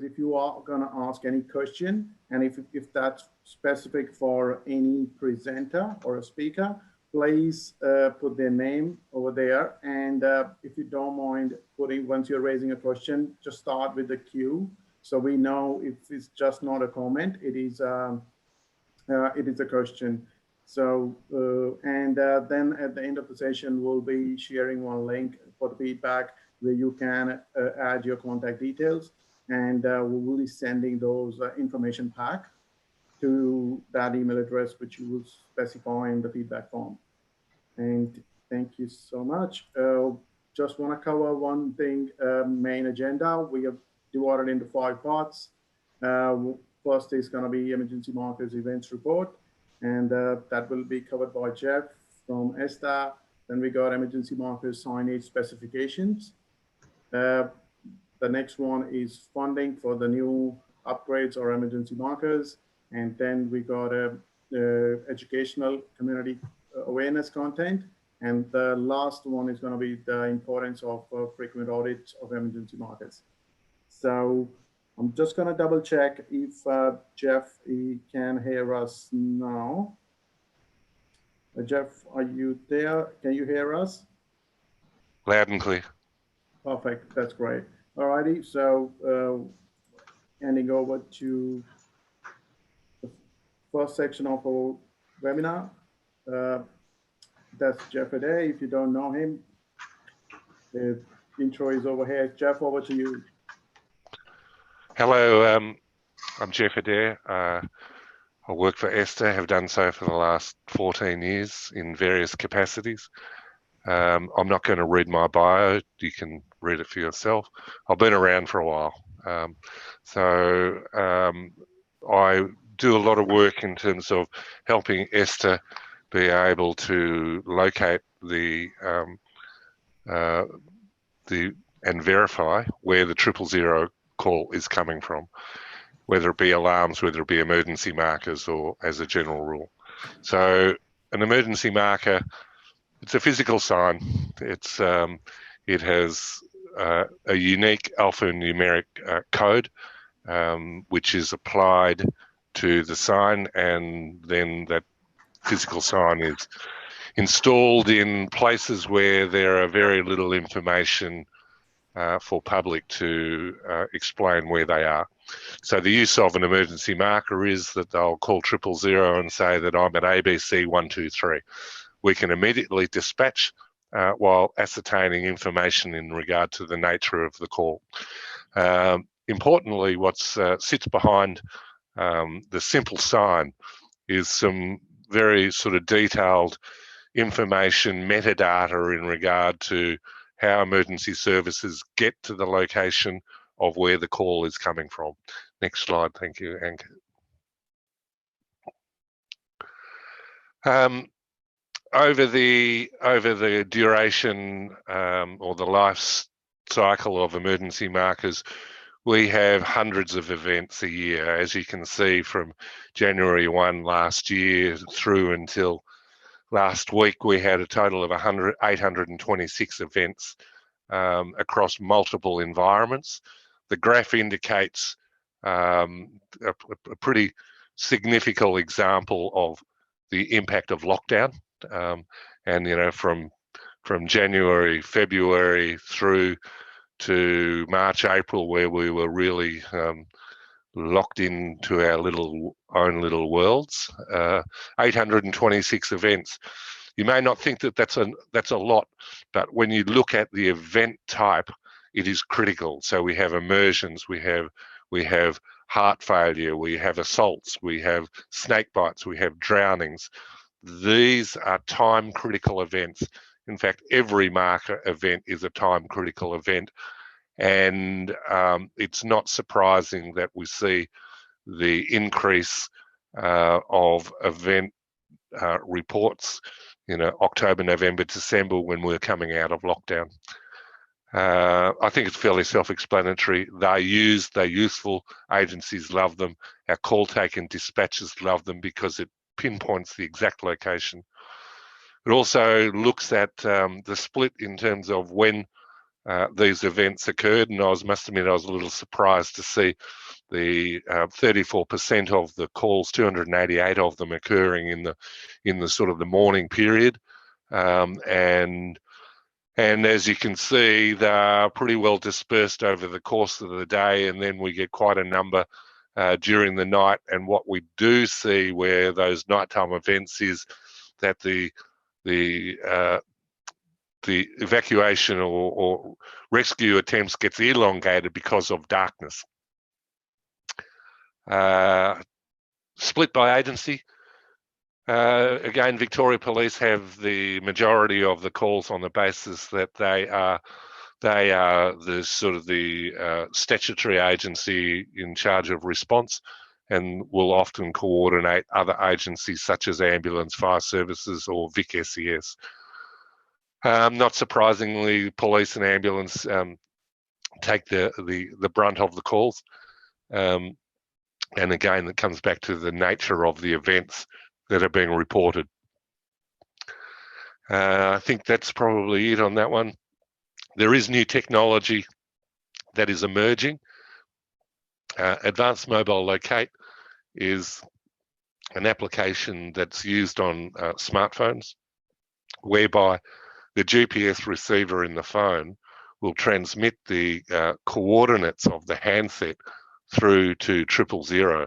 is if you are going to ask any question, and if that's specific for any presenter or a speaker, please put their name over there. And if you don't mind putting, once you're raising a question, just start with the Q, so we know if it's just not a comment, it is a question. So, then at the end of the session, we'll be sharing one link for the feedback where you can add your contact details, and we will be sending those information pack to that email address, which you will specify in the feedback form. And thank you so much. Just want to cover one thing, main agenda. We have divided into 5 parts. First is going to be emergency markers events report, and that will be covered by Jeff from ESTA. Then we got emergency markers signage specifications. The next one is funding for the new upgrades or emergency markers. And then we got educational community awareness content. And the last one is going to be the importance of frequent audits of emergency markers. So I'm just going to double check if Jeff can hear us now. Jeff, are you there? Can you hear us? Loud and clear. Perfect. That's great. All righty. So handing over to the first section of our webinar. That's Jeff Adair. If you don't know him, the intro is over here. Jeff, over to you. Hello, I'm Jeff Adair. I work for ESTA, have done so for the last 14 years in various capacities. I'm not going to read my bio, you can read it for yourself. I've been around for a while. I do a lot of work in terms of helping ESTA be able to locate and verify where the 000 call is coming from, whether it be alarms, whether it be emergency markers, or as a general rule. So an emergency marker, it's a physical sign. It has a unique alphanumeric code, which is applied to the sign, and then that physical sign is installed in places where there are very little information for public to explain where they are. So the use of an emergency marker is that they'll call 000 and say that I'm at ABC 123. We can immediately dispatch while ascertaining information in regard to the nature of the call. Importantly, what sits behind the simple sign is some very sort of detailed information, metadata in regard to how emergency services get to the location of where the call is coming from. Next slide, thank you, Ankit. Over the duration or the life cycle of emergency markers, we have hundreds of events a year. As you can see, from January 1 last year through until last week, we had a total of 826 events across multiple environments. The graph indicates a pretty significant example of the impact of lockdown. And you know, from January, February through to March, April, where we were really locked into our own little worlds. 826 events. You may not think that that's a lot, but when you look at the event type, it is critical. So we have immersions, we have heart failure, we have assaults, we have snake bites, we have drownings. These are time critical events. In fact, every marker event is a time critical event. And it's not surprising that we see the increase of event reports, you know, October, November, December, when we're coming out of lockdown. I think it's fairly self-explanatory. They're useful. Agencies love them. Our call taking dispatchers love them because it pinpoints the exact location. It also looks at the split in terms of when these events occurred, and must admit I was a little surprised to see the 34% of the calls, 288 of them occurring in the sort of the morning period, and as you can see, they're pretty well dispersed over the course of the day, and then we get quite a number during the night. And what we do see where those nighttime events is that the evacuation or rescue attempts gets elongated because of darkness. Split by agency. Again, Victoria Police have the majority of the calls on the basis that they are the sort of the statutory agency in charge of response, and will often coordinate other agencies such as ambulance, fire services, or Vic SES. Not surprisingly, police and ambulance take the brunt of the calls. And again, it comes back to the nature of the events that are being reported. I think that's probably it on that one. There is new technology that is emerging. Advanced Mobile Locate is an application that's used on smartphones, whereby the GPS receiver in the phone will transmit the coordinates of the handset through to 000.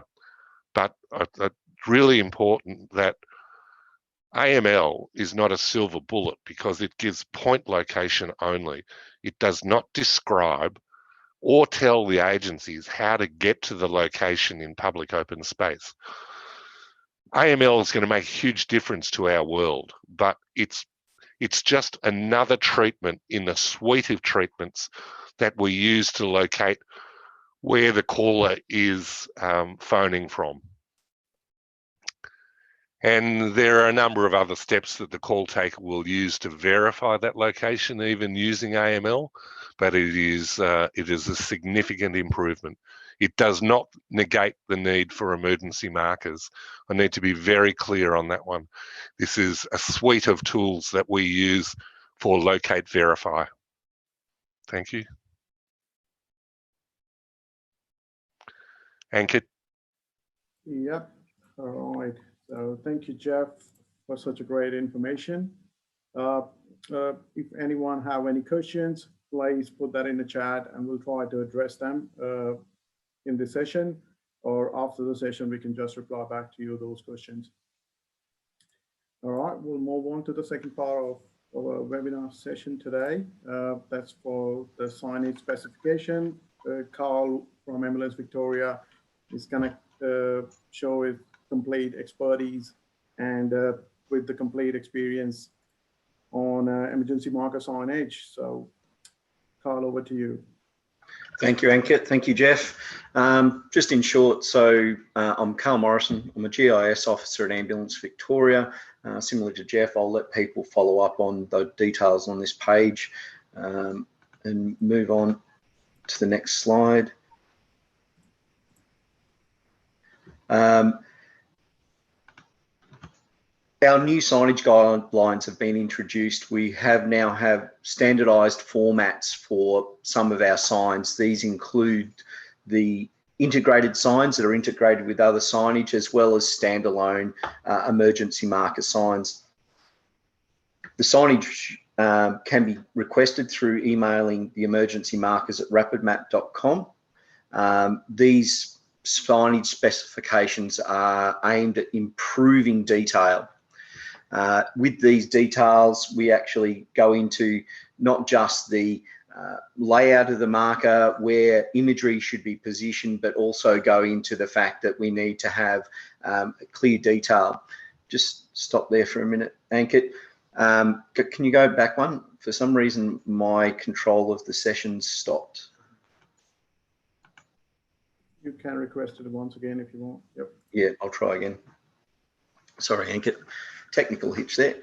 But it's really important that AML is not a silver bullet, because it gives point location only. It does not describe or tell the agencies how to get to the location in public open space. AML is going to make a huge difference to our world, but it's just another treatment in the suite of treatments that we use to locate where the caller is phoning from. And there are a number of other steps that the call taker will use to verify that location, even using AML, but it is a significant improvement. It does not negate the need for emergency markers. I need to be very clear on that one. This is a suite of tools that we use for locate verify. Thank you. Ankit. Yep. All right. So thank you, Jeff, for such a great information. If anyone have any questions, please put that in the chat and we'll try to address them in this session, or after the session, we can just reply back to you those questions. All right, we'll move on to the second part of our webinar session today. That's for the signage specification. Karl from Ambulance Victoria is going to show his complete expertise and with the complete experience on emergency marker signage. So, Karl, over to you. Thank you, Ankit. Thank you, Jeff. Just in short, so I'm Karl Morrison. I'm a GIS officer at Ambulance Victoria. Similar to Jeff, I'll let people follow up on the details on this page and move on to the next slide. Our new signage guidelines have been introduced. We now have standardised formats for some of our signs. These include the integrated signs that are integrated with other signage, as well as standalone emergency marker signs. The signage can be requested through emailing the emergencymarkers@rapidmap.com. These signage specifications are aimed at improving detail. With these details, we actually go into not just the layout of the marker, where imagery should be positioned, but also go into the fact that we need to have clear detail. Just stop there for a minute, Ankit. Can you go back one? For some reason, my control of the session stopped. You can request it once again if you want. Yep. Yeah, I'll try again. Sorry, Ankit. Technical hitch there.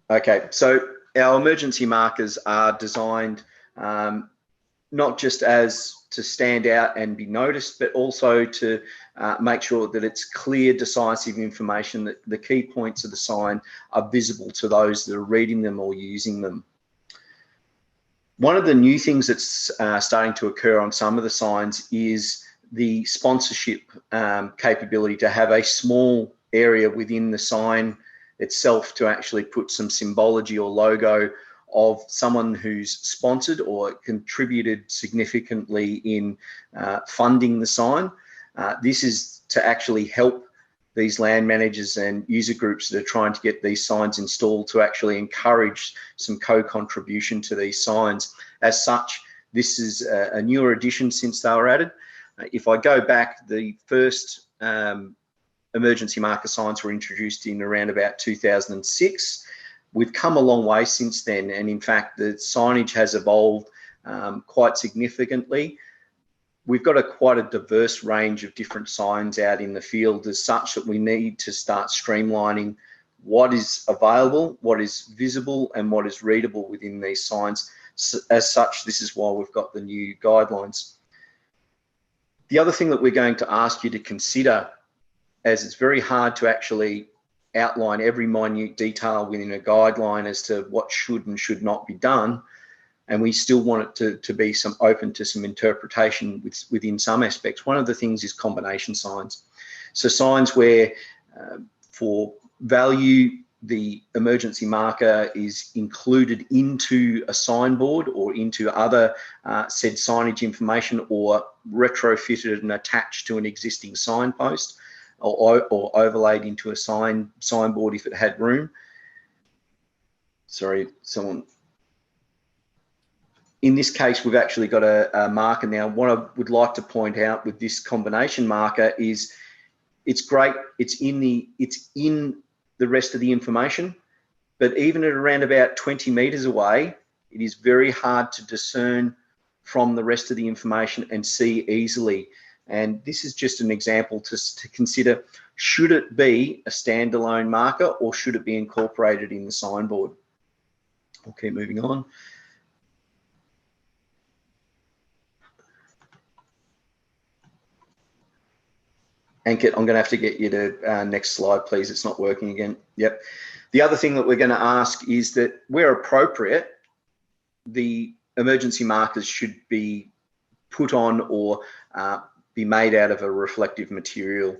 Okay, so our emergency markers are designed not just as to stand out and be noticed, but also to make sure that it's clear, decisive information, that the key points of the sign are visible to those that are reading them or using them. One of the new things that's starting to occur on some of the signs is the sponsorship capability, to have a small area within the sign itself to actually put some symbology or logo of someone who's sponsored or contributed significantly in funding the sign. This is to actually help these land managers and user groups that are trying to get these signs installed, to actually encourage some co-contribution to these signs. As such, this is a newer addition since they were added. If I go back, the first emergency marker signs were introduced in around about 2006. We've come a long way since then, and in fact the signage has evolved quite significantly. We've got quite a diverse range of different signs out in the field, as such that we need to start streamlining what is available, what is visible, and what is readable within these signs. So, as such, this is why we've got the new guidelines. The other thing that we're going to ask you to consider, as it's very hard to actually outline every minute detail within a guideline as to what should and should not be done, and we still want it to be open to some interpretation within some aspects. One of the things is combination signs. So signs where for value, the emergency marker is included into a signboard or into other said signage information, or retrofitted and attached to an existing signpost, or overlaid into a signboard if it had room. Sorry, someone. In this case, we've actually got a marker now. What I would like to point out with this combination marker is it's great. It's in the rest of the information, but even at around about 20 meters away, it is very hard to discern from the rest of the information and see easily. And this is just an example to consider: should it be a standalone marker, or should it be incorporated in the signboard? We'll keep moving on. Ankit, I'm going to have to get you to next slide, please. It's not working again. Yep. The other thing that we're going to ask is that, where appropriate, the emergency markers should be put on or be made out of a reflective material.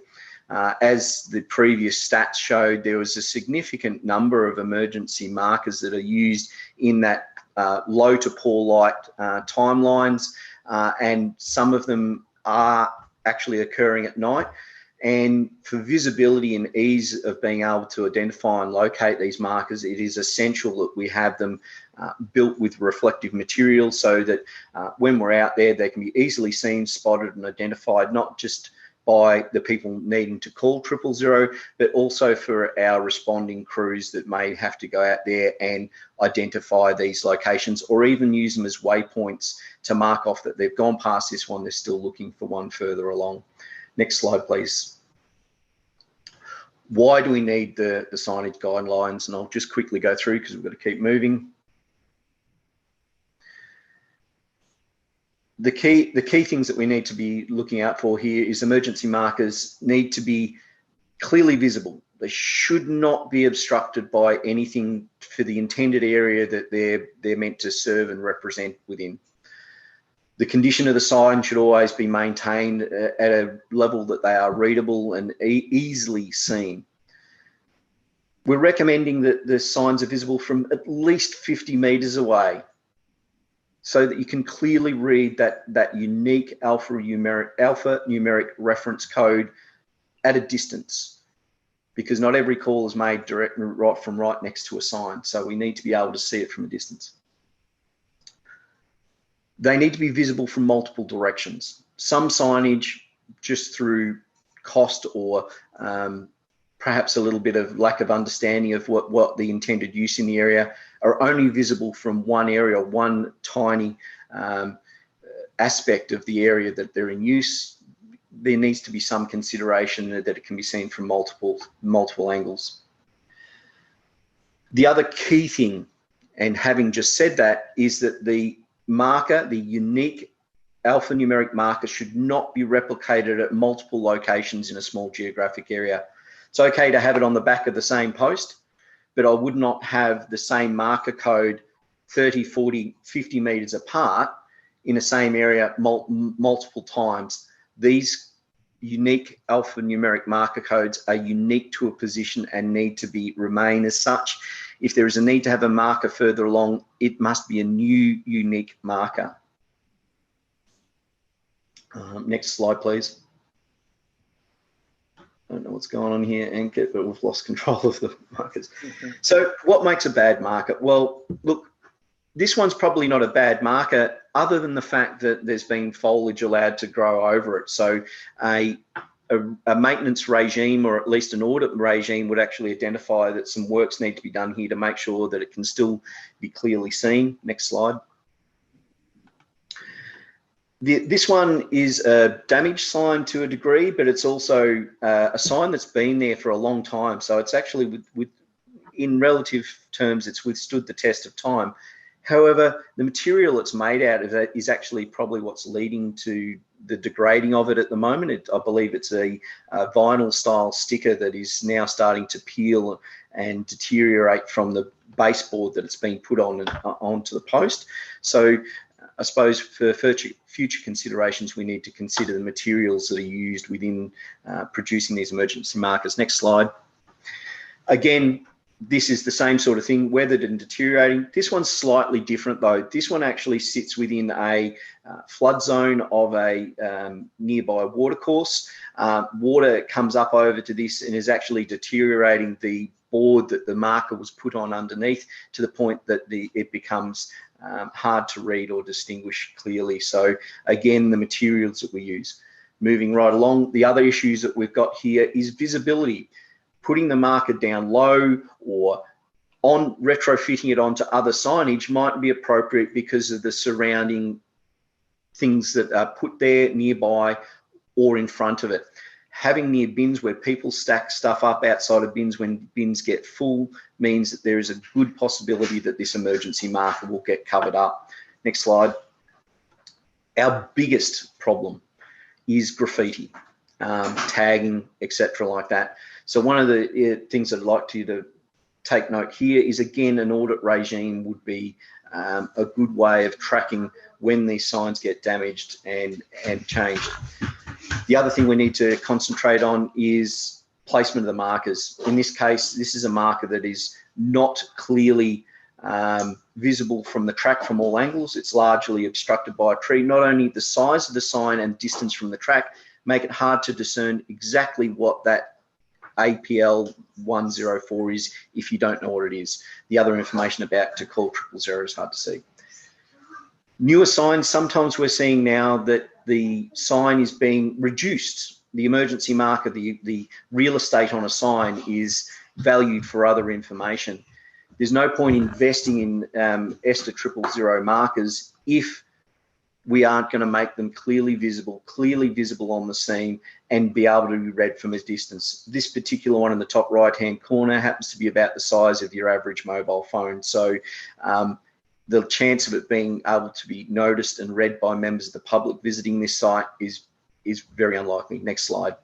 As the previous stats showed, there was a significant number of emergency markers that are used in that low to poor light timelines, and some of them are actually occurring at night. And for visibility and ease of being able to identify and locate these markers, it is essential that we have them built with reflective material, so that when we're out there, they can be easily seen, spotted and identified, not just by the people needing to call 000, but also for our responding crews that may have to go out there and identify these locations, or even use them as waypoints to mark off that they've gone past this one, they're still looking for one further along. Next slide, please. Why do we need the signage guidelines? And I'll just quickly go through, because we've got to keep moving. The key things that we need to be looking out for here is emergency markers need to be clearly visible. They should not be obstructed by anything for the intended area that they're meant to serve and represent within. The condition of the sign should always be maintained at a level that they are readable and easily seen. We're recommending that the signs are visible from at least 50 meters away, so that you can clearly read that unique alphanumeric reference code at a distance, because not every call is made right next to a sign. So we need to be able to see it from a distance. They need to be visible from multiple directions. Some signage, just through cost or perhaps a little bit of lack of understanding of what the intended use in the area, are only visible from one area, one tiny aspect of the area that they're in use. There needs to be some consideration that it can be seen from multiple angles. The other key thing, and having just said that, is that the marker, the unique alphanumeric markers should not be replicated at multiple locations in a small geographic area. It's okay to have it on the back of the same post, but I would not have the same marker code 30, 40, 50 meters apart in the same area multiple times. These unique alphanumeric marker codes are unique to a position and need to remain as such. If there is a need to have a marker further along, it must be a new unique marker. Next slide, please. I don't know what's going on here, Ankit, but we've lost control of the markers. Okay. So what makes a bad marker? Well, look, this one's probably not a bad marker other than the fact that there's been foliage allowed to grow over it. So a maintenance regime, or at least an audit regime, would actually identify that some works need to be done here to make sure that it can still be clearly seen. Next slide. This one is a damaged sign to a degree, but it's also a sign that's been there for a long time. So it's actually, in relative terms, it's withstood the test of time. However, the material it's made out of is actually probably what's leading to the degrading of it at the moment. I believe it's a vinyl style sticker that is now starting to peel and deteriorate from the baseboard that it's been put on onto the post. So I suppose for future considerations, we need to consider the materials that are used within producing these emergency markers. Next slide. Again, this is the same sort of thing, weathered and deteriorating. This one's slightly different though. This one actually sits within a flood zone of a nearby watercourse. Water comes up over to this and is actually deteriorating the board that the marker was put on underneath, to the point that it becomes hard to read or distinguish clearly. So again, the materials that we use. Moving right along, the other issues that we've got here is visibility. Putting the marker down low or on retrofitting it onto other signage might be appropriate because of the surrounding things that are put there nearby or in front of it. Having near bins where people stack stuff up outside of bins when bins get full means that there is a good possibility that this emergency marker will get covered up. Next slide. Our biggest problem is graffiti, tagging, etc. like that. So one of the things I'd like you to take note here is, again, an audit regime would be a good way of tracking when these signs get damaged and changed. The other thing we need to concentrate on is placement of the markers. In this case, this is a marker that is not clearly visible from the track from all angles. It's largely obstructed by a tree. Not only the size of the sign and distance from the track make it hard to discern exactly what that APL 104 is if you don't know what it is. The other information about to call 000 is hard to see. Newer signs, sometimes we're seeing now that the sign is being reduced. The emergency marker, the real estate on a sign, is valued for other information. There's no point investing in ESTA 000 markers if we aren't going to make them clearly visible on the scene and be able to be read from a distance. This particular one in the top right-hand corner happens to be about the size of your average mobile phone. So the chance of it being able to be noticed and read by members of the public visiting this site is very unlikely. Next slide.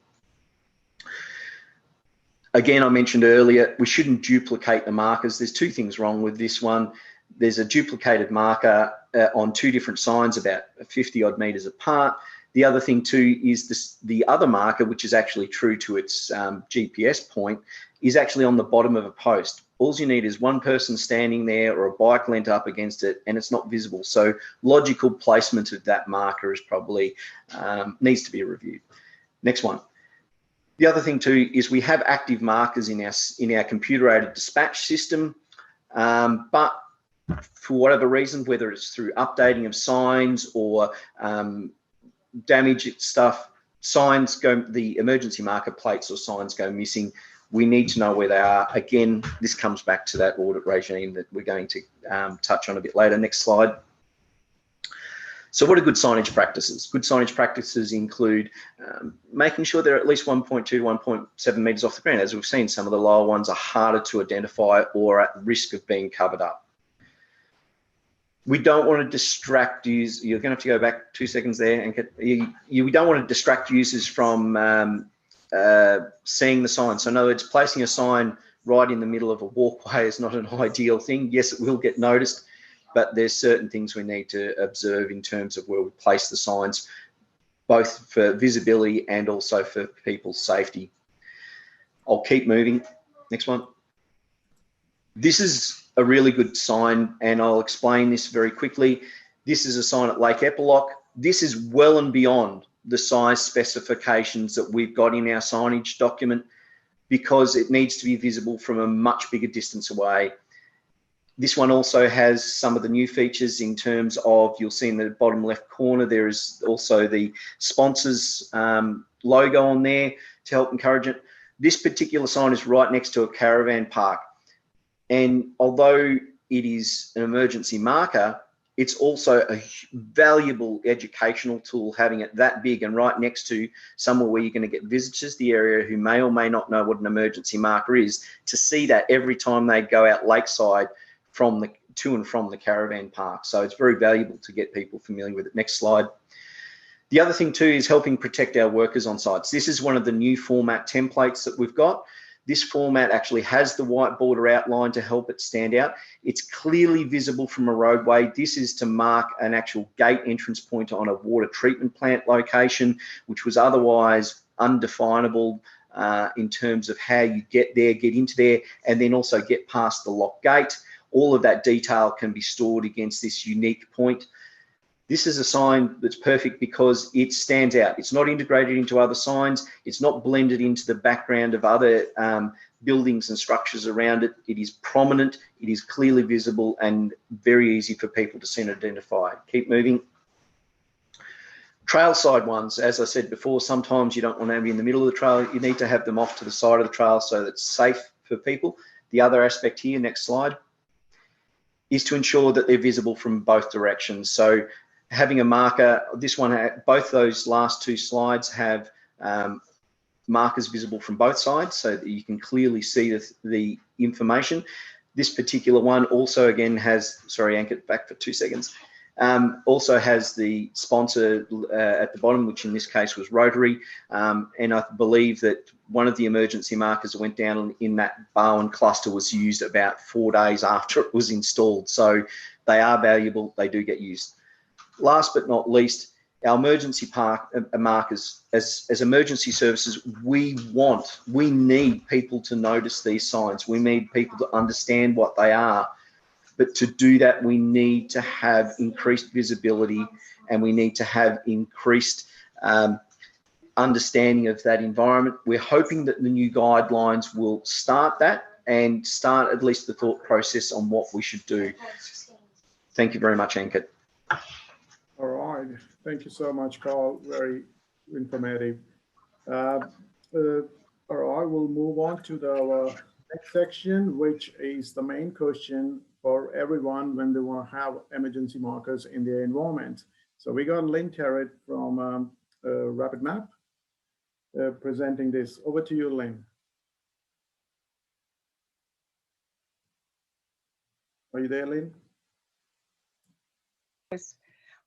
Again, I mentioned earlier, we shouldn't duplicate the markers. There's two things wrong with this one. There's a duplicated marker on two different signs about 50 odd meters apart. The other thing too is the other marker, which is actually true to its GPS point, is actually on the bottom of a post. All you need is one person standing there or a bike lent up against it, and it's not visible. So logical placement of that marker is probably needs to be reviewed. Next one. The other thing too is we have active markers in our computer-aided dispatch system, but for whatever reason, whether it's through updating of signs or damaged stuff, the emergency marker plates or signs go missing. We need to know where they are. Again, this comes back to that audit regime that we're going to touch on a bit later. Next slide. So what are good signage practices? Good signage practices include making sure they're at least 1.2 to 1.7 metres off the ground. As we've seen, some of the lower ones are harder to identify or at risk of being covered up. We don't want to distract users. You're going to have to go back 2 seconds there, Ankit. We don't want to distract users from seeing the sign. So in other words, placing a sign right in the middle of a walkway is not an ideal thing. Yes, it will get noticed, but there's certain things we need to observe in terms of where we place the signs, both for visibility and also for people's safety. I'll keep moving. Next one. This is a really good sign, and I'll explain this very quickly. This is a sign at Lake Epilock. This is well and beyond the size specifications that we've got in our signage document, because it needs to be visible from a much bigger distance away. This one also has some of the new features in terms of, you'll see in the bottom left corner, there is also the sponsors logo on there to help encourage it. This particular sign is right next to a caravan park. And although it is an emergency marker, it's also a valuable educational tool, having it that big and right next to somewhere where you're going to get visitors to the area who may or may not know what an emergency marker is, to see that every time they go out lakeside to and from the caravan park. So it's very valuable to get people familiar with it. Next slide. The other thing too is helping protect our workers on sites. This is one of the new format templates that we've got. This format actually has the white border outline to help it stand out. It's clearly visible from a roadway. This is to mark an actual gate entrance point on a water treatment plant location, which was otherwise undefinable in terms of how you get there, get into there, and then also get past the lock gate. All of that detail can be stored against this unique point. This is a sign that's perfect because it stands out. It's not integrated into other signs. It's not blended into the background of other buildings and structures around it. It is prominent, it is clearly visible, and very easy for people to see and identify. Keep moving. Trail side ones, as I said before, sometimes you don't want to be in the middle of the trail. You need to have them off to the side of the trail so that it's safe for people. The other aspect here, next slide, is to ensure that they're visible from both directions. So having a marker, this one, both those last two slides have markers visible from both sides so that you can clearly see the information. This particular one also again has, sorry, Ankit, back for 2 seconds, also has the sponsor at the bottom, which in this case was Rotary. And I believe that one of the emergency markers that went down in that Barwon cluster was used about 4 days after it was installed. So they are valuable, they do get used. Last but not least, our emergency markers, as emergency services, we need people to notice these signs. We need people to understand what they are. But to do that, we need to have increased visibility, and we need to have increased understanding of that environment. We're hoping that the new guidelines will start that and start at least the thought process on what we should do. Thank you very much, Ankit. All right, thank you so much, Karl. Very informative. All right, we'll move on to the next section, which is the main question for everyone when they want to have emergency markers in their environment. So we got Lyn Terrett from RapidMap presenting this. Over to you, Lyn. Are you there, Lyn? Yes.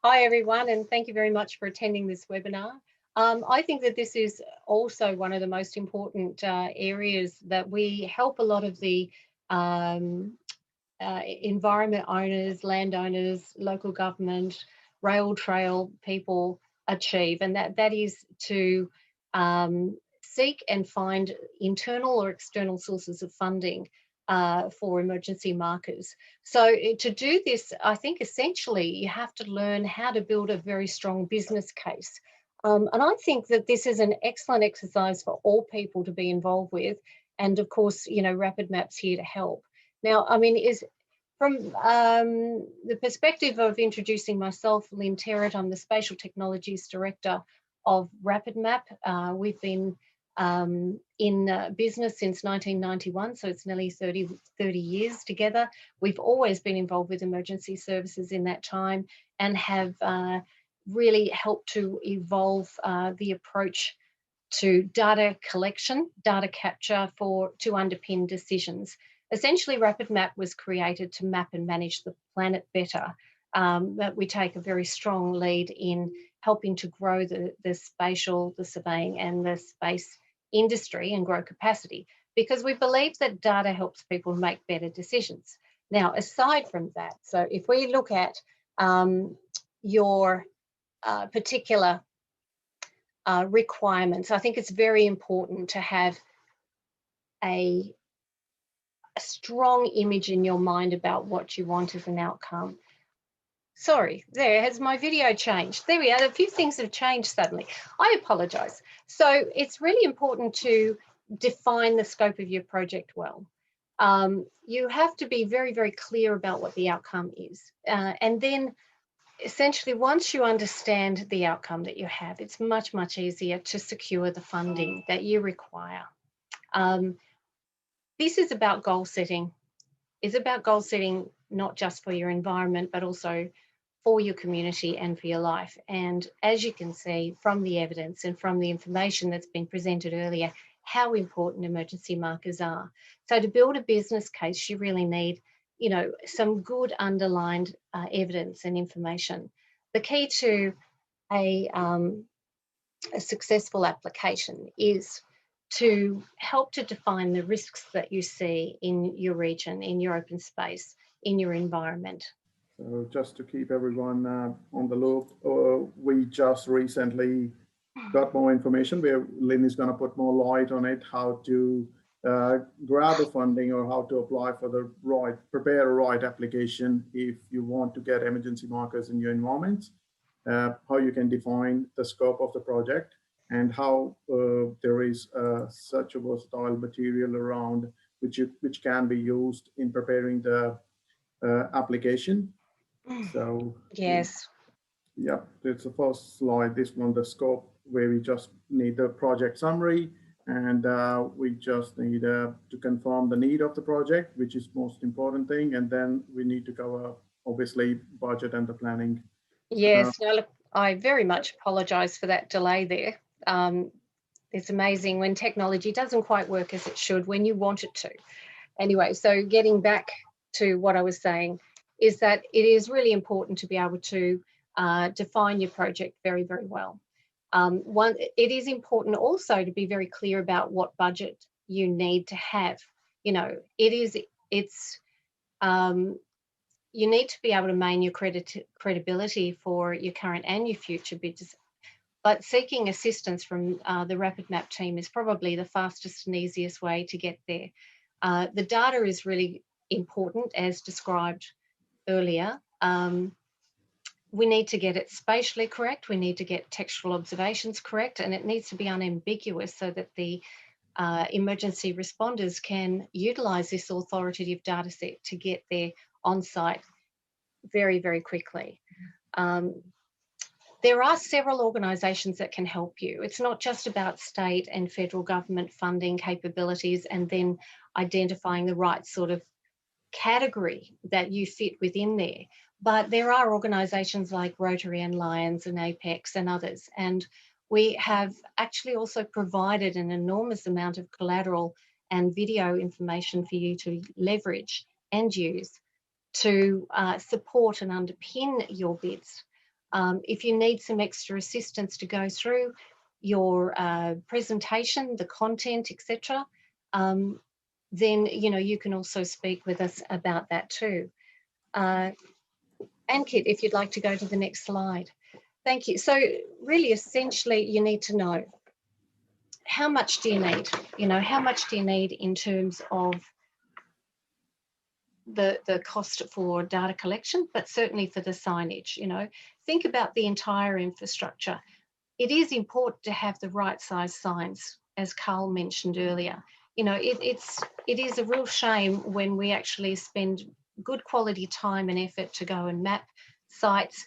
Hi, everyone, and thank you very much for attending this webinar. I think that this is also one of the most important areas that we help a lot of the environment owners, landowners, local government, rail trail people achieve, and that is to seek and find internal or external sources of funding for emergency markers. So to do this, I think essentially you have to learn how to build a very strong business case. And I think that this is an excellent exercise for all people to be involved with. And of course, you know, RapidMap's here to help. Now, I mean, from the perspective of introducing myself, Lyn Terrett, I'm the Spatial Technologies Director of RapidMap. We've been in business since 1991, so it's nearly 30 years together. We've always been involved with emergency services in that time and have really helped to evolve the approach to data collection, data capture to underpin decisions. Essentially, RapidMap was created to map and manage the planet better. that we take a very strong lead in helping to grow the spatial, the surveying and the space industry and grow capacity, because we believe that data helps people make better decisions. Now, aside from that, so if we look at your particular requirements, I think it's very important to have a strong image in your mind about what you want as an outcome. Sorry, there has my video changed. There we are. A few things have changed suddenly. I apologise. So it's really important to define the scope of your project well. You have to be very, very clear about what the outcome is. And then essentially, once you understand the outcome that you have, it's much, much easier to secure the funding that you require. This is about goal setting. It's about goal setting not just for your environment, but also for your community and for your life. And as you can see from the evidence and from the information that's been presented earlier, how important emergency markers are. So to build a business case, you really need, you know, some good underlined evidence and information. The key to a successful application is to help to define the risks that you see in your region, in your open space, in your environment. So just to keep everyone on the loop, we just recently got more information where Lyn is going to put more light on it, how to grab the funding or how to apply for the right, prepare a right application if you want to get emergency markers in your environments, how you can define the scope of the project, and how there is such a versatile material around which can be used in preparing the application. So yes, yeah, it's the first slide. This one, the scope, where we just need the project summary, and we just need to confirm the need of the project, which is most important thing, and then we need to cover obviously budget and the planning. yes. Now, look, I very much apologise for that delay there. It's amazing when technology doesn't quite work as it should when you want it to. Anyway, so getting back to what I was saying is that it is really important to be able to define your project very, very well. It is important also to be very clear about what budget you need to have. You know, you need to be able to maintain your credibility for your current and your future bids. But seeking assistance from the RapidMap team is probably the fastest and easiest way to get there. The data is really important, as described earlier. We need to get it spatially correct. We need to get textual observations correct, and it needs to be unambiguous so that the emergency responders can utilise this authoritative data set to get there on site very, very quickly. There are several organisations that can help you. It's not just about state and federal government funding capabilities and then identifying the right sort of category that you fit within there. But there are organisations like Rotary and Lions and Apex and others. And we have actually also provided an enormous amount of collateral and video information for you to leverage and use to support and underpin your bids. If you need some extra assistance to go through your presentation, the content, etc., then you can also speak with us about that too. Ankit, if you'd like to go to the next slide. Thank you. So really, essentially, you need to know how much do you need? How much do you need in terms of the cost for data collection, but certainly for the signage. Think about the entire infrastructure. It is important to have the right size signs, as Karl mentioned earlier. It is a real shame when we actually spend good quality time and effort to go and map sites,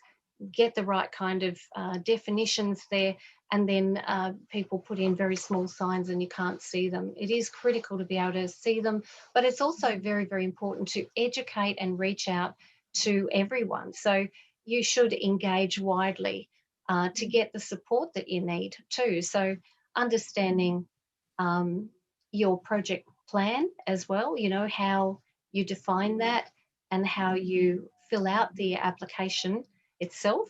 get the right kind of definitions there, and then people put in very small signs and you can't see them. It is critical to be able to see them, but it's also very, very important to educate and reach out to everyone. So you should engage widely to get the support that you need too. So understanding your project plan as well, how you define that and how you fill out the application itself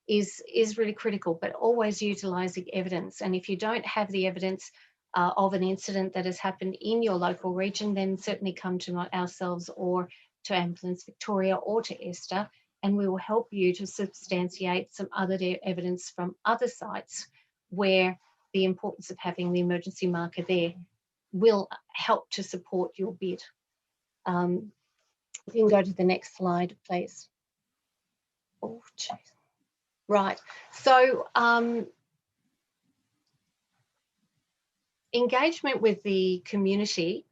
is really critical, but always utilising evidence. And if you don't have the evidence of an incident that has happened in your local region, then certainly come to ourselves or to Ambulance Victoria or to ESTA, and we will help you to substantiate some other evidence from other sites where the importance of having the emergency marker there will help to support your bid. If you can go to the next slide, please. Oh, geez. Right, so engagement with the community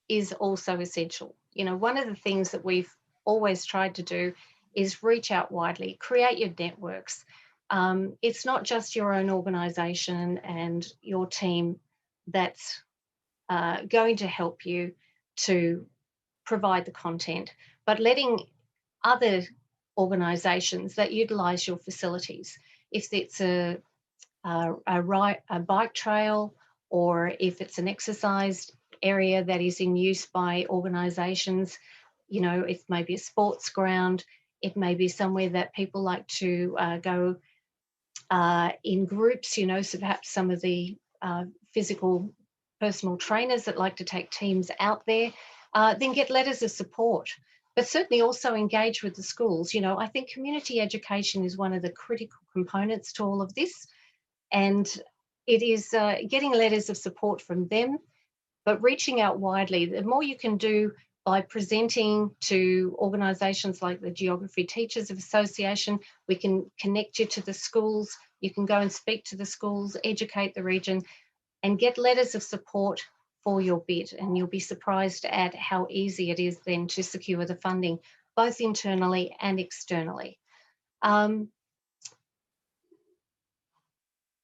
is also essential. You know, one of the things that we've always tried to do is reach out widely, create your networks. It's not just your own organisation and your team that's going to help you to provide the content, but letting other organisations that utilise your facilities, if it's a bike trail, or if it's an exercise area that is in use by organisations, you know, it may be a sports ground, it may be somewhere that people like to go in groups, you know, so perhaps some of the physical personal trainers that like to take teams out there, then get letters of support. But certainly also engage with the schools. You know, I think community education is one of the critical components to all of this. And it is getting letters of support from them, but reaching out widely. The more you can do by presenting to organisations like the Geography Teachers Association, we can connect you to the schools. You can go and speak to the schools, educate the region, and get letters of support for your bid, and you'll be surprised at how easy it is then to secure the funding, both internally and externally.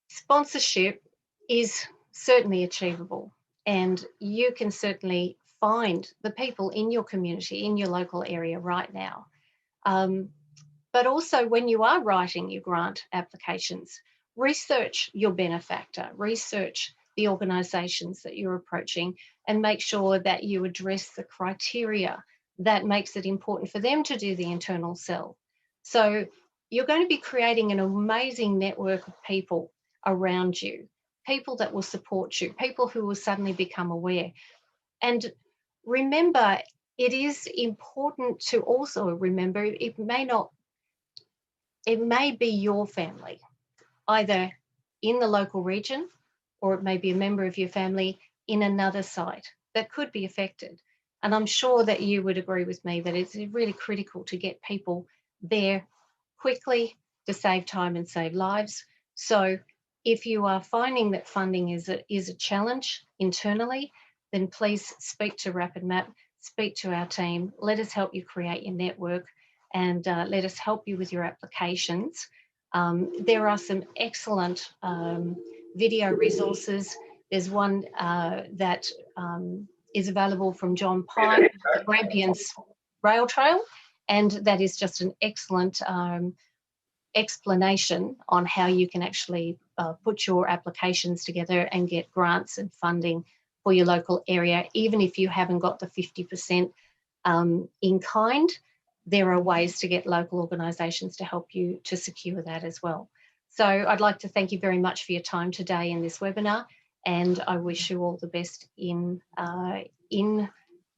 Sponsorship is certainly achievable, and you can certainly find the people in your community, in your local area right now. But also when you are writing your grant applications, research your benefactor, research the organisations that you're approaching, and make sure that you address the criteria that makes it important for them to do the internal sell. So you're going to be creating an amazing network of people around you, people that will support you, people who will suddenly become aware. And remember, it is important to also remember it may be your family, either in the local region, or it may be a member of your family in another site that could be affected. And I'm sure that you would agree with me that it's really critical to get people there quickly to save time and save lives. So if you are finding that funding is a challenge internally, then please speak to RapidMap, speak to our team, let us help you create your network, and let us help you with your applications. There are some excellent video resources. There's one that is available from John Pye, the Grampians Rail Trail, and that is just an excellent explanation on how you can actually put your applications together and get grants and funding for your local area. Even if you haven't got the 50% in kind, there are ways to get local organisations to help you to secure that as well. So I'd like to thank you very much for your time today in this webinar, and I wish you all the best in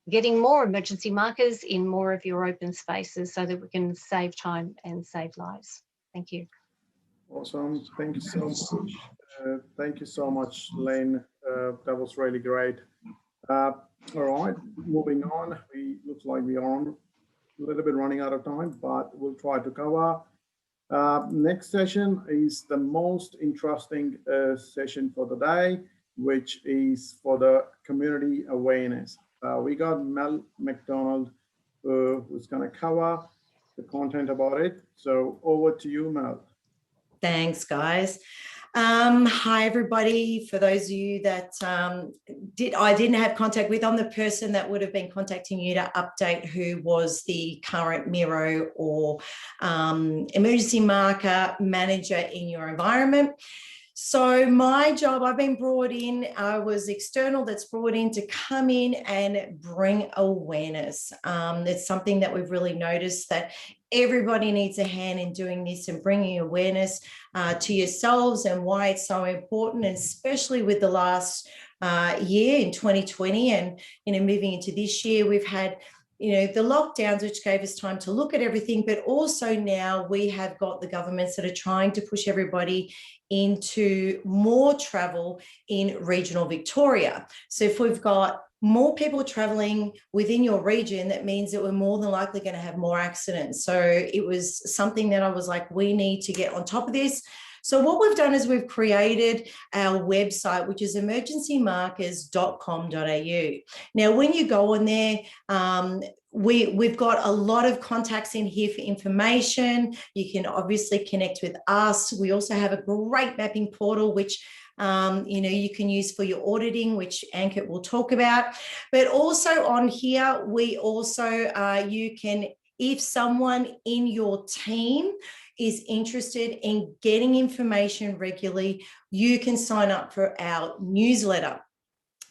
getting more emergency markers in more of your open spaces so that we can save time and save lives. Thank you. Awesome. Thank you so much. Thank you so much, Lyn. That was really great. All right, moving on. Looks like we are on a little bit running out of time, but we'll try to cover. Next session is the most interesting session for the day, which is for the community awareness. We got Mel McDonald, who's going to cover the content about it. So over to you, Mel. Thanks, guys. Hi, everybody. For those of you that I didn't have contact with, I'm the person that would have been contacting you to update who was the current Miro or emergency marker manager in your environment. So my job, I've been brought in, I was external that's brought in to come in and bring awareness. It's something that we've really noticed, that everybody needs a hand in doing this and bringing awareness to yourselves and why it's so important, and especially with the last year in 2020 and, you know, moving into this year, we've had, you know, the lockdowns, which gave us time to look at everything, but also now we have got the governments that are trying to push everybody into more travel in regional Victoria. So if we've got more people traveling within your region, that means that we're more than likely going to have more accidents. So it was something that I was like, we need to get on top of this. So what we've done is we've created our website, which is emergencymarkers.com.au. Now, when you go on there, we've got a lot of contacts in here for information. You can obviously connect with us. We also have a great mapping portal, which you know, you can use for your auditing, which Ankit will talk about. But also on here, we also, you can, if someone in your team is interested in getting information regularly, you can sign up for our newsletter.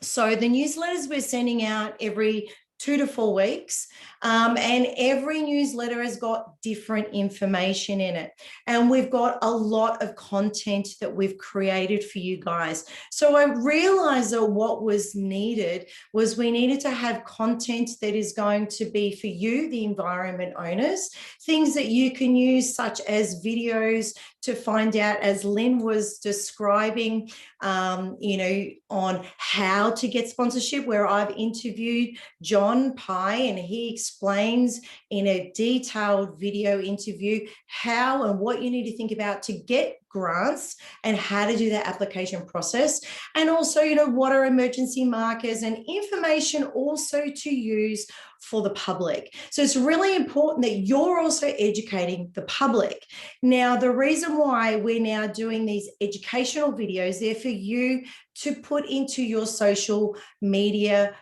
So the newsletters we're sending out every 2 to 4 weeks, and every newsletter has got different information in it, and we've got a lot of content that we've created for you guys. So I realized that what was needed was we needed to have content that is going to be for you, the environment owners, things that you can use, such as videos to find out, as Lyn was describing, you know, on how to get sponsorship, where I've interviewed John Pye and he explains in a detailed video interview how and what you need to think about to get grants and how to do that application process. And also, you know, what are emergency markers and information also to use for the public. So it's really important that you're also educating the public. Now, the reason why we're now doing these educational videos, they're for you to put into your social media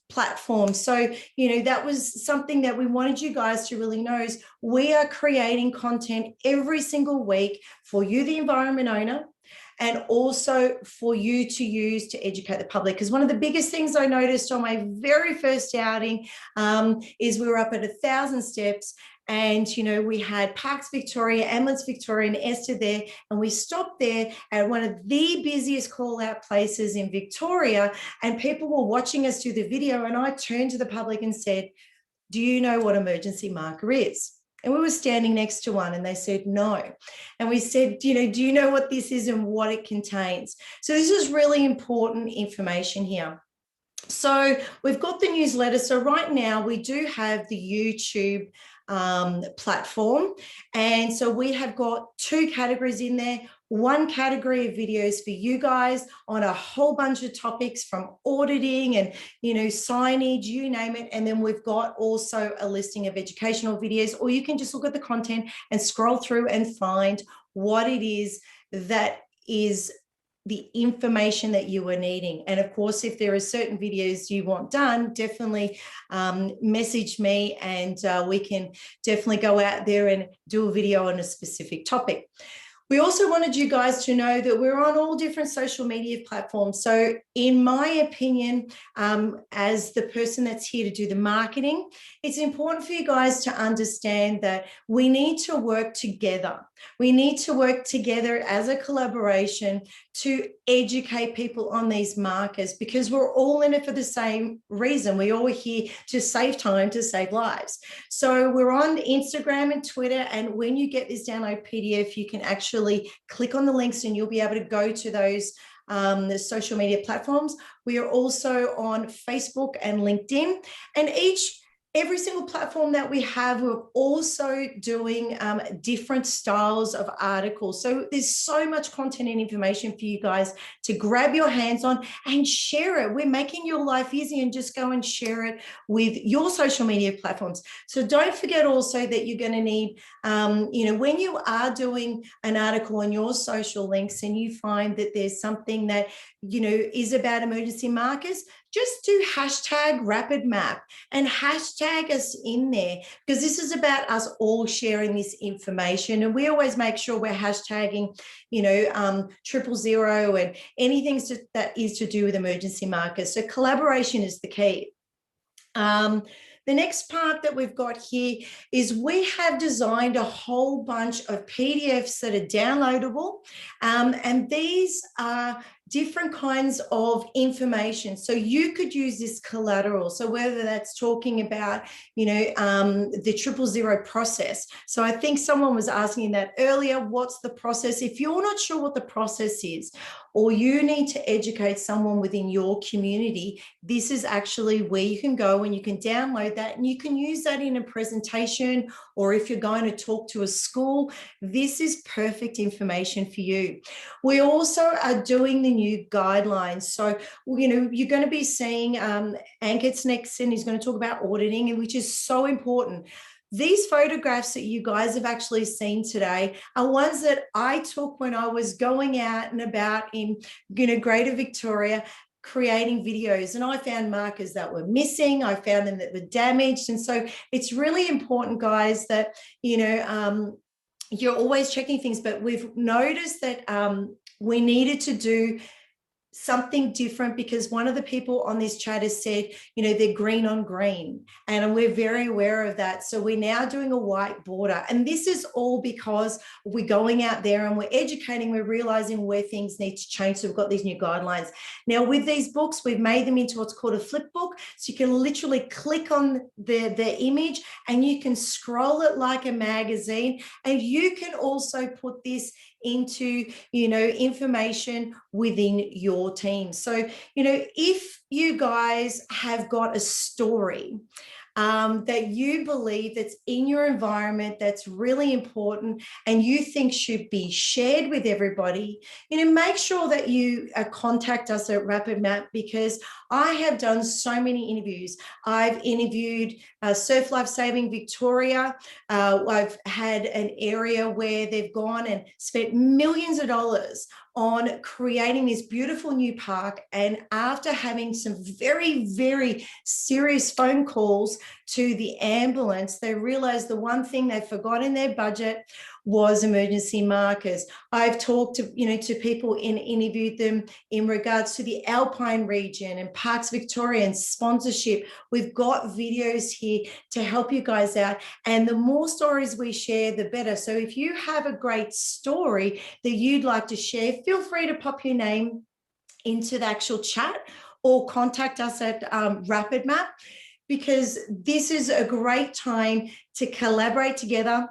platform. So, you know, that was something that we wanted you guys to really know, is we are creating content every single week for you, the environment owner, and also for you to use to educate the public. Because one of the biggest things I noticed on my very first outing is we were up at 1,000 steps, and, you know, we had Parks Victoria, Ambulance Victoria and ESTA there, and we stopped there at one of the busiest call out places in Victoria, and people were watching us do the video, and I turned to the public and said, do you know what emergency marker is? And we were standing next to one and they said, no. And we said, you know, do you know what this is and what it contains? So this is really important information here. So we've got the newsletter. So right now we do have the YouTube platform. And so we have got 2 categories in there. One category of videos for you guys on a whole bunch of topics, from auditing and, you know, signage, you name it. And then we've got also a listing of educational videos, or you can just look at the content and scroll through and find what it is that is the information that you are needing. And of course, if there are certain videos you want done, definitely message me, and we can definitely go out there and do a video on a specific topic. We also wanted you guys to know that we're on all different social media platforms. So in my opinion, as the person that's here to do the marketing, it's important for you guys to understand that we need to work together. We need to work together as a collaboration to educate people on these markers, because we're all in it for the same reason. We're all here to save time, to save lives. So we're on Instagram and Twitter, and when you get this download PDF, you can actually click on the links and you'll be able to go to those the social media platforms. We are also on Facebook and LinkedIn, and every single platform that we have, we're also doing different styles of articles. So there's so much content and information for you guys to grab your hands on and share it. We're making your life easy, and just go and share it with your social media platforms. So don't forget also that you're going to need, you know, when you are doing an article on your social links and you find that there's something that, you know, is about emergency markers, just do #RapidMap and hashtag us in there, because this is about us all sharing this information. And we always make sure we're hashtagging, you know, 000 and anything that is to do with emergency markers. So collaboration is the key. The next part that we've got here is we have designed a whole bunch of PDFs that are downloadable, and these are different kinds of information. So you could use this collateral. So whether that's talking about, you know, the 000 process. So I think someone was asking that earlier, what's the process? If you're not sure what the process is, or you need to educate someone within your community, this is actually where you can go and you can download that, and you can use that in a presentation, or if you're going to talk to a school, this is perfect information for you. We also are doing the new guidelines. So, you know, you're going to be seeing Ankit's next, and he's going to talk about auditing, and which is so important. These photographs that you guys have actually seen today are ones that I took when I was going out and about in, you know, Greater Victoria, creating videos, and I found markers that were missing. I found them that were damaged. And so it's really important, guys, that, you know, you're always checking things, but we've noticed that we needed to do something different, because one of the people on this chat has said, you know, they're green on green, and we're very aware of that. So we're now doing a white border, and this is all because we're going out there and we're educating, we're realizing where things need to change. So we've got these new guidelines. Now with these books, we've made them into what's called a flip book. So you can literally click on the image and you can scroll it like a magazine, and you can also put this into, you know, information within your team. So, you know, if you guys have got a story that you believe that's in your environment that's really important and you think should be shared with everybody, you know, make sure that you contact us at RapidMap, because I have done so many interviews. I've interviewed Surf Life Saving Victoria. I've had an area where they've gone and spent millions of dollars on creating this beautiful new park, and after having some very, very serious phone calls to the ambulance, they realized the one thing they forgot in their budget was emergency markers. I've talked to, you know, to people and interviewed them in regards to the Alpine region and Parks Victoria and sponsorship. We've got videos here to help you guys out, and the more stories we share, the better. So if you have a great story that you'd like to share, feel free to pop your name into the actual chat or contact us at RapidMap, because this is a great time to collaborate together,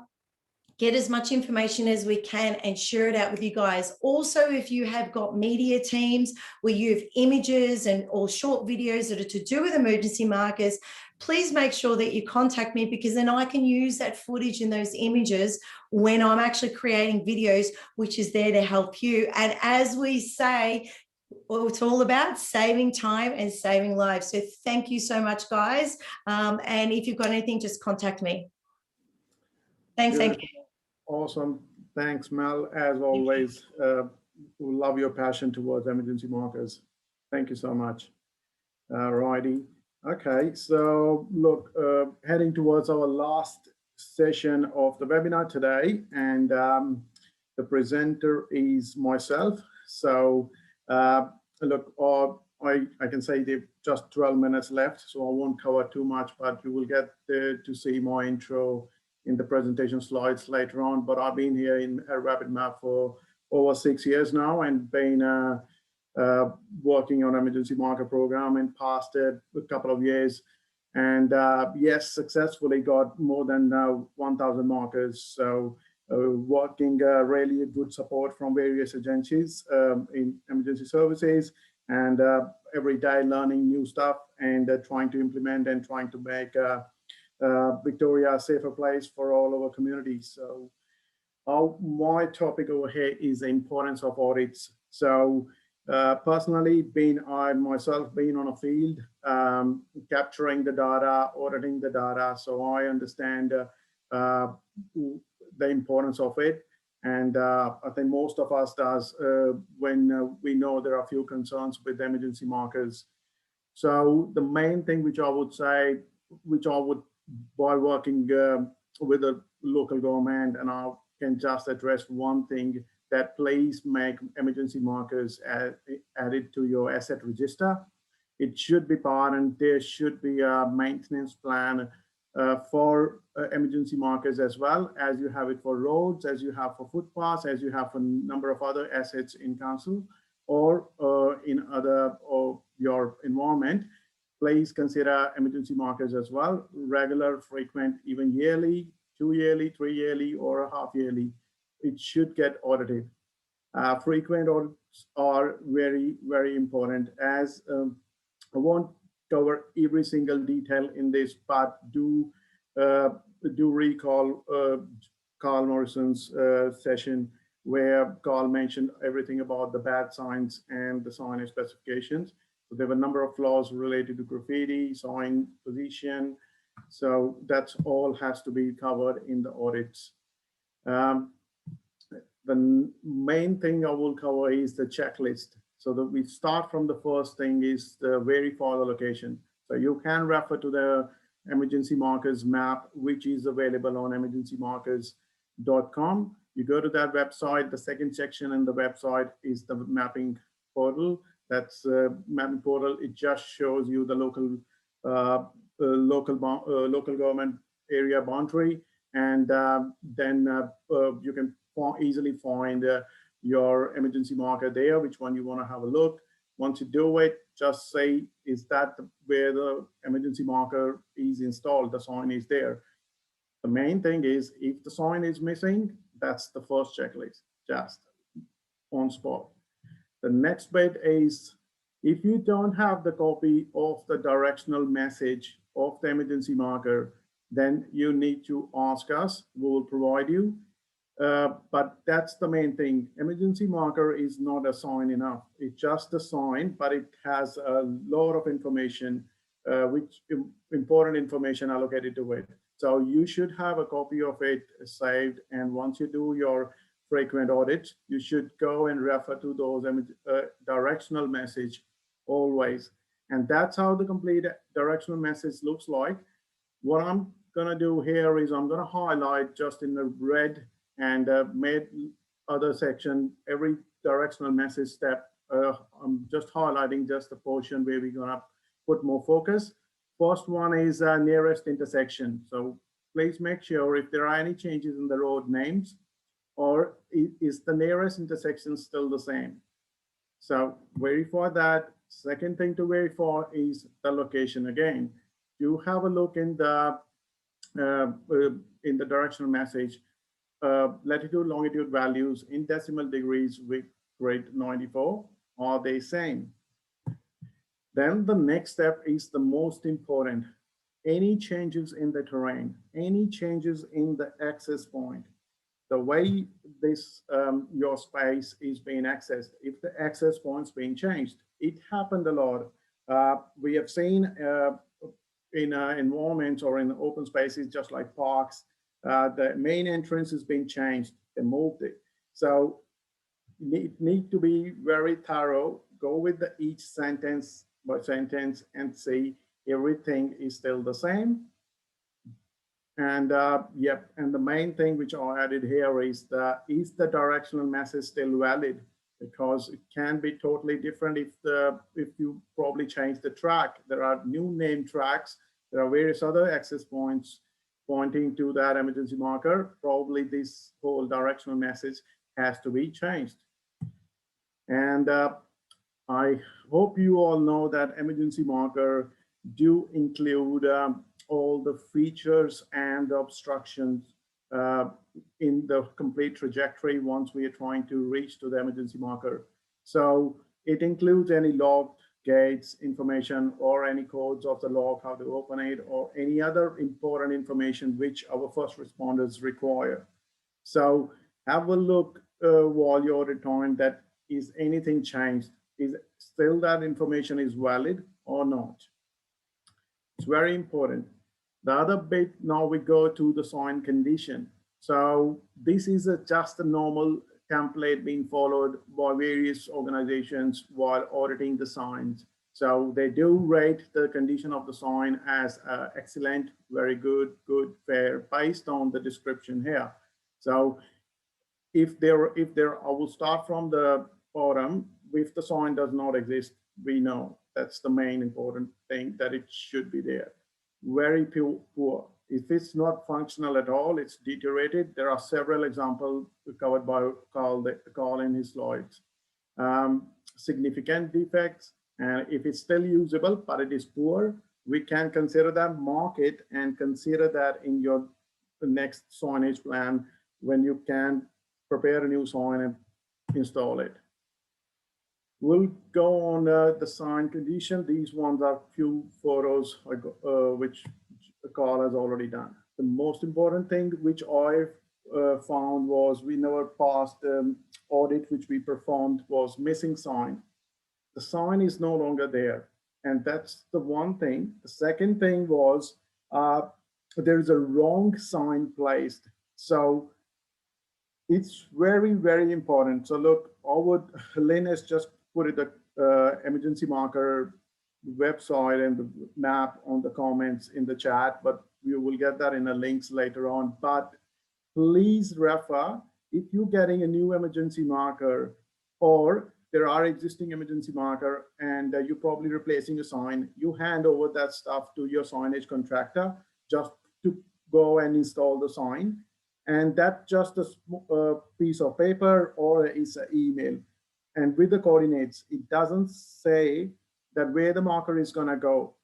get as much information as we can and share it out with you guys. Also, if you have got media teams where you have images and or short videos that are to do with emergency markers, please make sure that you contact me, because then I can use that footage and those images when I'm actually creating videos, which is there to help you. And as we say, well, it's all about saving time and saving lives. So thank you so much, guys. And if you've got anything, just contact me. Thanks, Ankit. Awesome. Thanks, Mel. As always, we love your passion towards emergency markers. Thank you so much. Righty. Okay, so look, heading towards our last session of the webinar today, and the presenter is myself. So look, I can say they've just 12 minutes left, so I won't cover too much, but you will get to see my intro in the presentation slides later on. But I've been here in RapidMap for over 6 years now, and been working on emergency marker program in past a couple of years, and yes, successfully got more than 1,000 markers. So working really good support from various agencies in emergency services, and every day learning new stuff and trying to implement and trying to make Victoria a safer place for all our communities. So my topic over here is the importance of audits. So personally, I myself been on a field, capturing the data, auditing the data, so I understand the importance of it. And I think most of us does when we know there are a few concerns with emergency markers. So the main thing which I would say, by working with a local government, and I can just address one thing, that please make emergency markers added to your asset register. It should be part, and there should be a maintenance plan for emergency markers, as well as you have it for roads, as you have for footpaths, as you have for a number of other assets in council or in other or your environment. Please consider emergency markers as well, regular, frequent, even yearly, 2 yearly, 3 yearly, or a half yearly. It should get audited. Frequent audits are very, very important, as I won't cover every single detail in this, but do recall Karl Morrison's session, where Karl mentioned everything about the bad signs and the signage specifications. So there were a number of laws related to graffiti, sign position. So that's all has to be covered in the audits. The main thing I will cover is the checklist. So that we start from the first thing is the verify the location. So you can refer to the emergency markers map, which is available on emergencymarkers.com. You go to that website. The second section in the website is the mapping portal. That's mapping portal. It just shows you the local local government area boundary, and then you can easily find your emergency marker there, which one you want to have a look. Once you do it, just say, is that where the emergency marker is installed? The sign is there. The main thing is, if the sign is missing, that's the first checklist, just on spot. The next bit is, if you don't have the copy of the directional message of the emergency marker, then you need to ask us. We will provide you. But that's the main thing. Emergency marker is not a sign enough. It's just a sign, but it has a lot of information, important information allocated to it. So you should have a copy of it saved. And once you do your frequent audits, you should go and refer to those directional message always. And that's how the complete directional message looks like. What I'm gonna do here is I'm gonna highlight just in the red and made other section, every directional message step. I'm just highlighting just the portion where we're gonna put more focus. First one is nearest intersection. So please make sure if there are any changes in the road names, or is the nearest intersection still the same? So verify that. Second thing to verify is the location again. You have a look in the directional message. Latitude, longitude values in decimal degrees with grade 94, are they same? Then the next step is the most important. Any changes in the terrain, any changes in the access point, the way this your space is being accessed, if the access point's being changed. It happened a lot. We have seen in environments or in open spaces, just like parks, the main entrance has been changed. They moved it. So need to be very thorough. Go with each sentence by sentence and see everything is still the same. And yep, and the main thing which I added here is the directional message still valid? Because it can be totally different if you probably change the track. There are new name tracks. There are various other access points pointing to that emergency marker. Probably this whole directional message has to be changed. And I hope you all know that emergency marker do include all the features and obstructions in the complete trajectory once we are trying to reach to the emergency marker. So it includes any locked gates information or any codes of the lock, how to open it, or any other important information which our first responders require. So have a look while you're at time, that is anything changed? Is still that information is valid or not? It's very important. The other bit, now we go to the sign condition. So this is just a normal template being followed by various organizations while auditing the signs. So they do rate the condition of the sign as excellent, very good, good, fair, based on the description here. So if there, I will start from the bottom. If the sign does not exist, we know that's the main important thing, that it should be there. Very poor. If it's not functional at all, it's deteriorated. There are several examples covered by Karl in his slides. Significant defects, and if it's still usable but it is poor, we can consider that, mark it, and consider that in your next signage plan when you can prepare a new sign and install it. We'll go on the sign condition. These ones are few photos which Karl has already done. The most important thing which I found was, we never passed audit which we performed, was missing sign. The sign is no longer there, and that's the one thing. The second thing was there is a wrong sign placed. So it's very, very important. So look, Lyn has just put it the emergency marker website and the map on the comments in the chat, but we will get that in the links later on. But please refer, if you're getting a new emergency marker, or there are existing emergency marker and you're probably replacing a sign, you hand over that stuff to your signage contractor just to go and install the sign. And that's just a piece of paper or it's an email. And with the coordinates, it doesn't say that where the marker is going to go.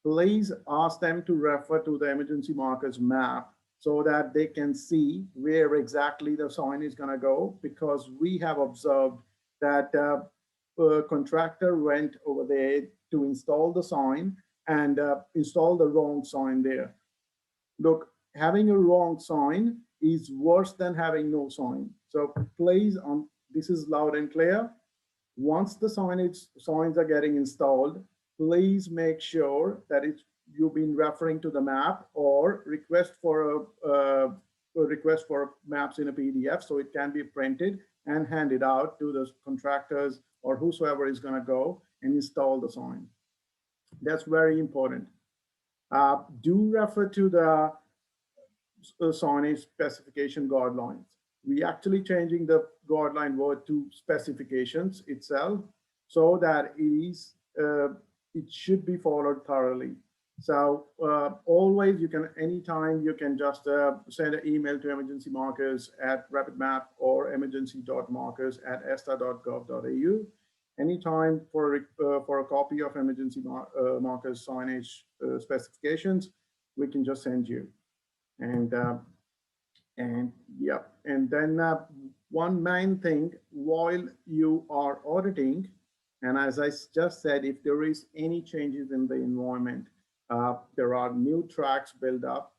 Please ask them to refer to the emergency markers map so that they can see where exactly the sign is going to go, because we have observed that a contractor went over there to install the sign and install the wrong sign there. Look, having a wrong sign is worse than having no sign. So please, this is loud and clear. Once the signs are getting installed, please make sure that you've been referring to the map, or request for maps in a PDF so it can be printed and handed out to the contractors or whosoever is going to go and install the sign. That's very important. Do refer to the signage specification guidelines. We actually changing the guideline word to specifications itself so that it should be followed thoroughly. So always, you can, anytime you can just send an email to emergency markers at RapidMap or emergency.markers@esta.gov.au. Anytime for a copy of emergency markers signage specifications, we can just send you. And yeah, and then one main thing while you are auditing, and as I just said, if there is any changes in the environment, there are new tracks built up,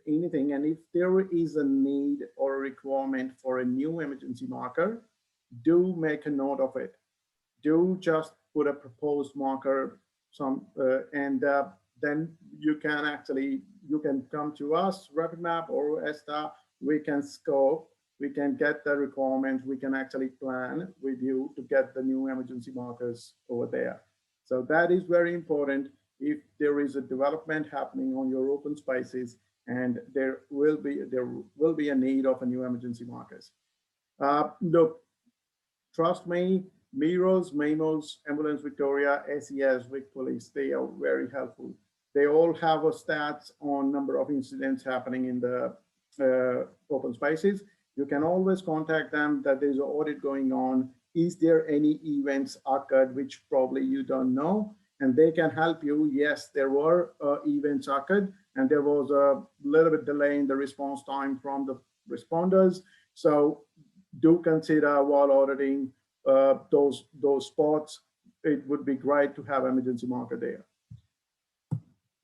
anything, and if there is a need or a requirement for a new emergency marker, do make a note of it. Do just put a proposed marker, and then you can come to us, RapidMap or ESTA, we can scope, we can get the requirements, we can actually plan with you to get the new emergency markers over there. So that is very important. If there is a development happening on your open spaces, and there will be a need of a new emergency markers. Look, trust me, Miros, Memos, Ambulance Victoria, SES, Vic Police, they are very helpful. They all have a stats on number of incidents happening in the open spaces. You can always contact them that there's an audit going on. Is there any events occurred which probably you don't know? And they can help you. Yes, there were events occurred, and there was a little bit delay in the response time from the responders. So do consider while auditing those spots, it would be great to have emergency marker there.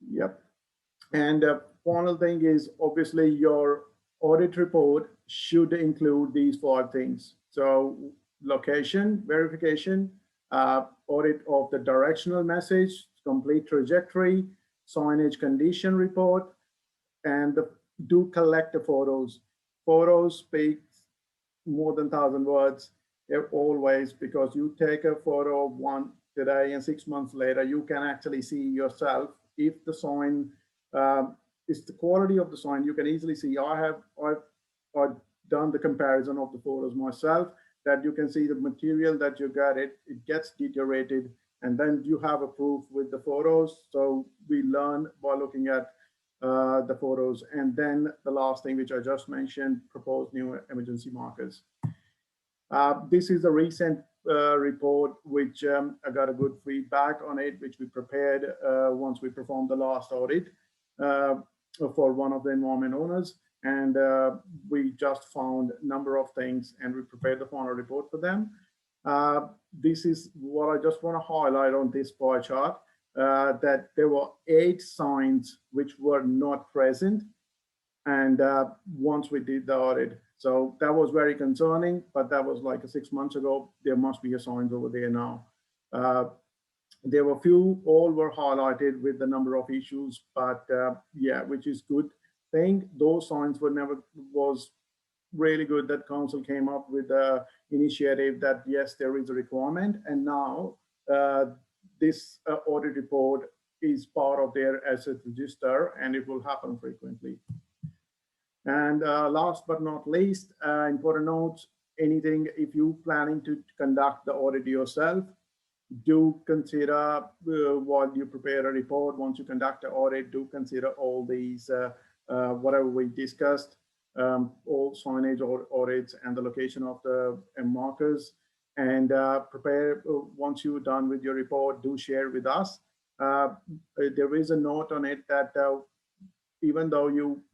Yep. And final thing is, obviously your audit report should include these 5 things. So location verification, audit of the directional message, complete trajectory, signage condition report, and do collect the photos. Photos speak more than 1,000 words always, because you take a photo of one today and 6 months later, you can actually see yourself if the sign is the quality of the sign. You can easily see. I've done the comparison of the photos myself, that you can see the material that you got, it gets deteriorated, and then you have a proof with the photos. So we learn by looking at the photos. And then the last thing, which I just mentioned, proposed new emergency markers. This is a recent report, which I got a good feedback on it, which we prepared once we performed the last audit for one of the environment owners. And we just found a number of things, and we prepared the final report for them. This is what I just want to highlight on this pie chart, that there were 8 signs which were not present, and once we did the audit. So that was very concerning, but that was like 6 months ago. There must be a signs over there now. There were few, all were highlighted with the number of issues, but yeah, which is good thing. Those signs were never, was really good that council came up with the initiative that yes, there is a requirement, and now this audit report is part of their asset register, and it will happen frequently. And last but not least, important notes, anything, if you're planning to conduct the audit yourself, do consider while you prepare a report, once you conduct the audit, do consider all these, whatever we discussed, all signage audits and the location of the markers, and prepare, once you're done with your report, do share with us. There is a note on it that even though you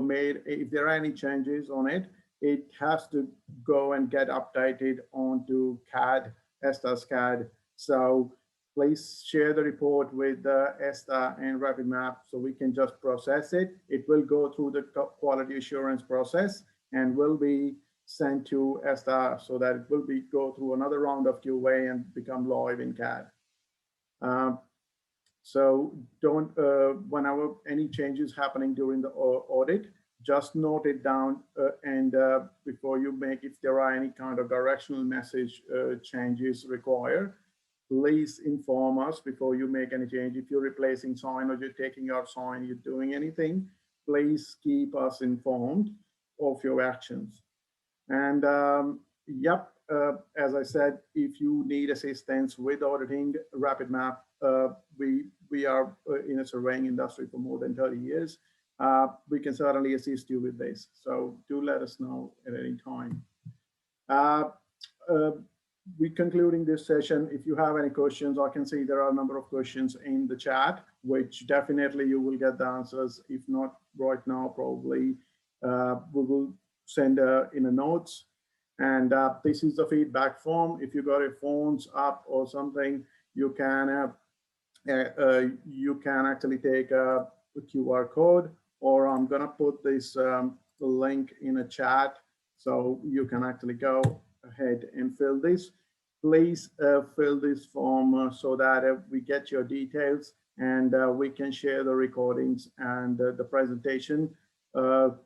made, if there are any changes on it, it has to go and get updated onto CAD, ESTA's CAD. So please share the report with ESTA and RapidMap so we can just process it. It will go through the quality assurance process and will be sent to ESTA so that it will be go through another round of QA and become live in CAD. So don't, whenever any changes happening during the audit, just note it down and before you make, if there are any kind of directional message changes required, please inform us before you make any change. If you're replacing sign or you're taking out sign, you're doing anything, please keep us informed of your actions. And yep, as I said, if you need assistance with auditing RapidMap, we are in a surveying industry for more than 30 years. We can certainly assist you with this. So do let us know at any time. We're concluding this session. If you have any questions, I can see there are a number of questions in the chat, which definitely you will get the answers. If not right now, probably we will send in a notes. And this is the feedback form. If you got your phones up or something, you can actually take a QR code, or I'm gonna put this link in a chat so you can actually go ahead and fill this. Please fill this form so that we get your details and we can share the recordings and the presentation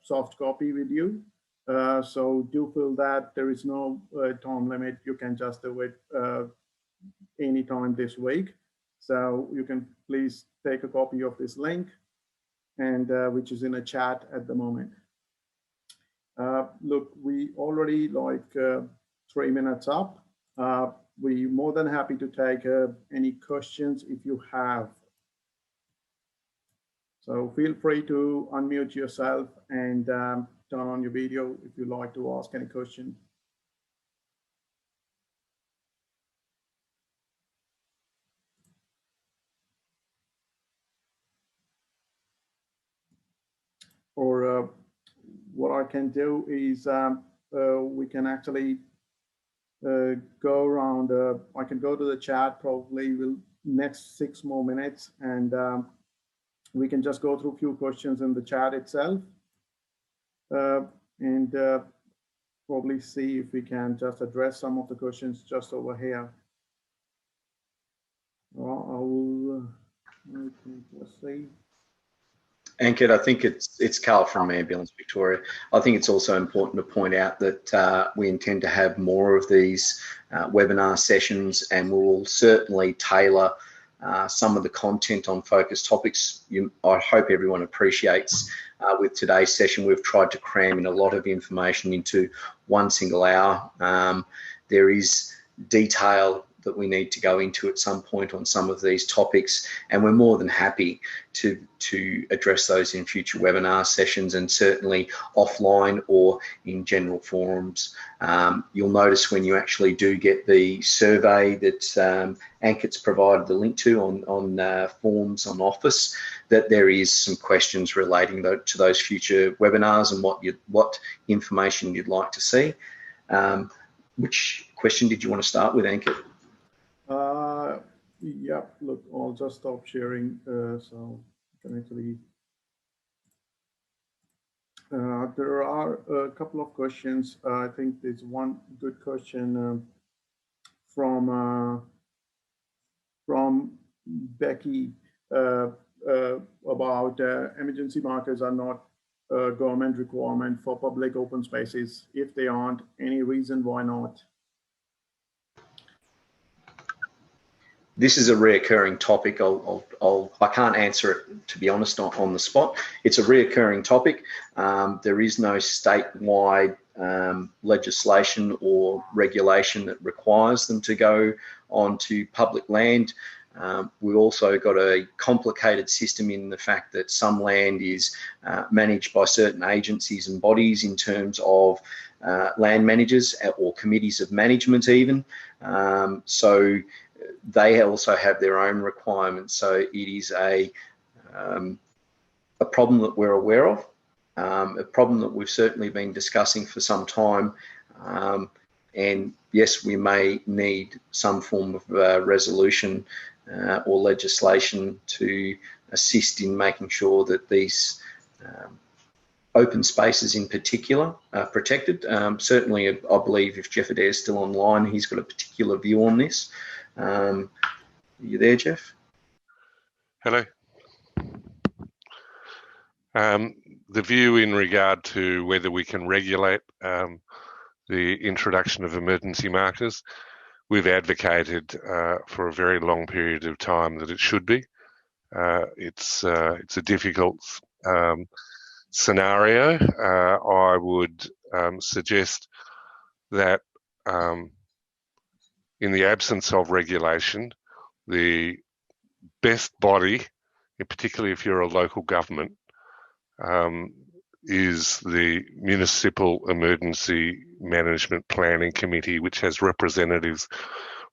soft copy with you. So do fill that. There is no time limit. You can just do it anytime this week. So you can please take a copy of this link, and which is in a chat at the moment. Look, we already like 3 minutes up. We're more than happy to take any questions if you have. So feel free to unmute yourself and turn on your video if you'd like to ask any question. Or what I can do is we can actually go around. I can go to the chat probably will next 6 more minutes, and we can just go through a few questions in the chat itself, and probably see if we can just address some of the questions just over here. Well, let's see. Ankit, I think it's Karl from Ambulance Victoria. I think it's also important to point out that we intend to have more of these webinar sessions, and we'll certainly tailor some of the content on focused topics. I hope everyone appreciates with today's session, we've tried to cram in a lot of information into one single hour. There is detail that we need to go into at some point on some of these topics, and we're more than happy to address those in future webinar sessions, and certainly offline or in general forums. You'll notice when you actually do get the survey that Ankit's provided the link to on forms on Office, that there is some questions relating to those future webinars and what information you'd like to see. Which question did you want to start with, Ankit? Yeah, look, I'll just stop sharing, so I can actually. There are a couple of questions. I think there's one good question from Becky about emergency markers are not a government requirement for public open spaces. If they aren't, any reason why not? This is a reoccurring topic. I can't answer it, to be honest, on the spot. It's a reoccurring topic. There is no statewide legislation or regulation that requires them to go onto public land. We've also got a complicated system in the fact that some land is managed by certain agencies and bodies in terms of land managers or committees of management even. So they also have their own requirements. So it is a problem that we're aware of, a problem that we've certainly been discussing for some time. And yes, we may need some form of resolution or legislation to assist in making sure that these open spaces in particular are protected. Certainly, I believe if Jeff Adair is still online, he's got a particular view on this. Are you there, Jeff? Hello. The view in regard to whether we can regulate the introduction of emergency markers, we've advocated for a very long period of time that it should be. It's a difficult scenario. I would suggest that in the absence of regulation, the best body, particularly if you're a local government, is the Municipal Emergency Management Planning Committee, which has representatives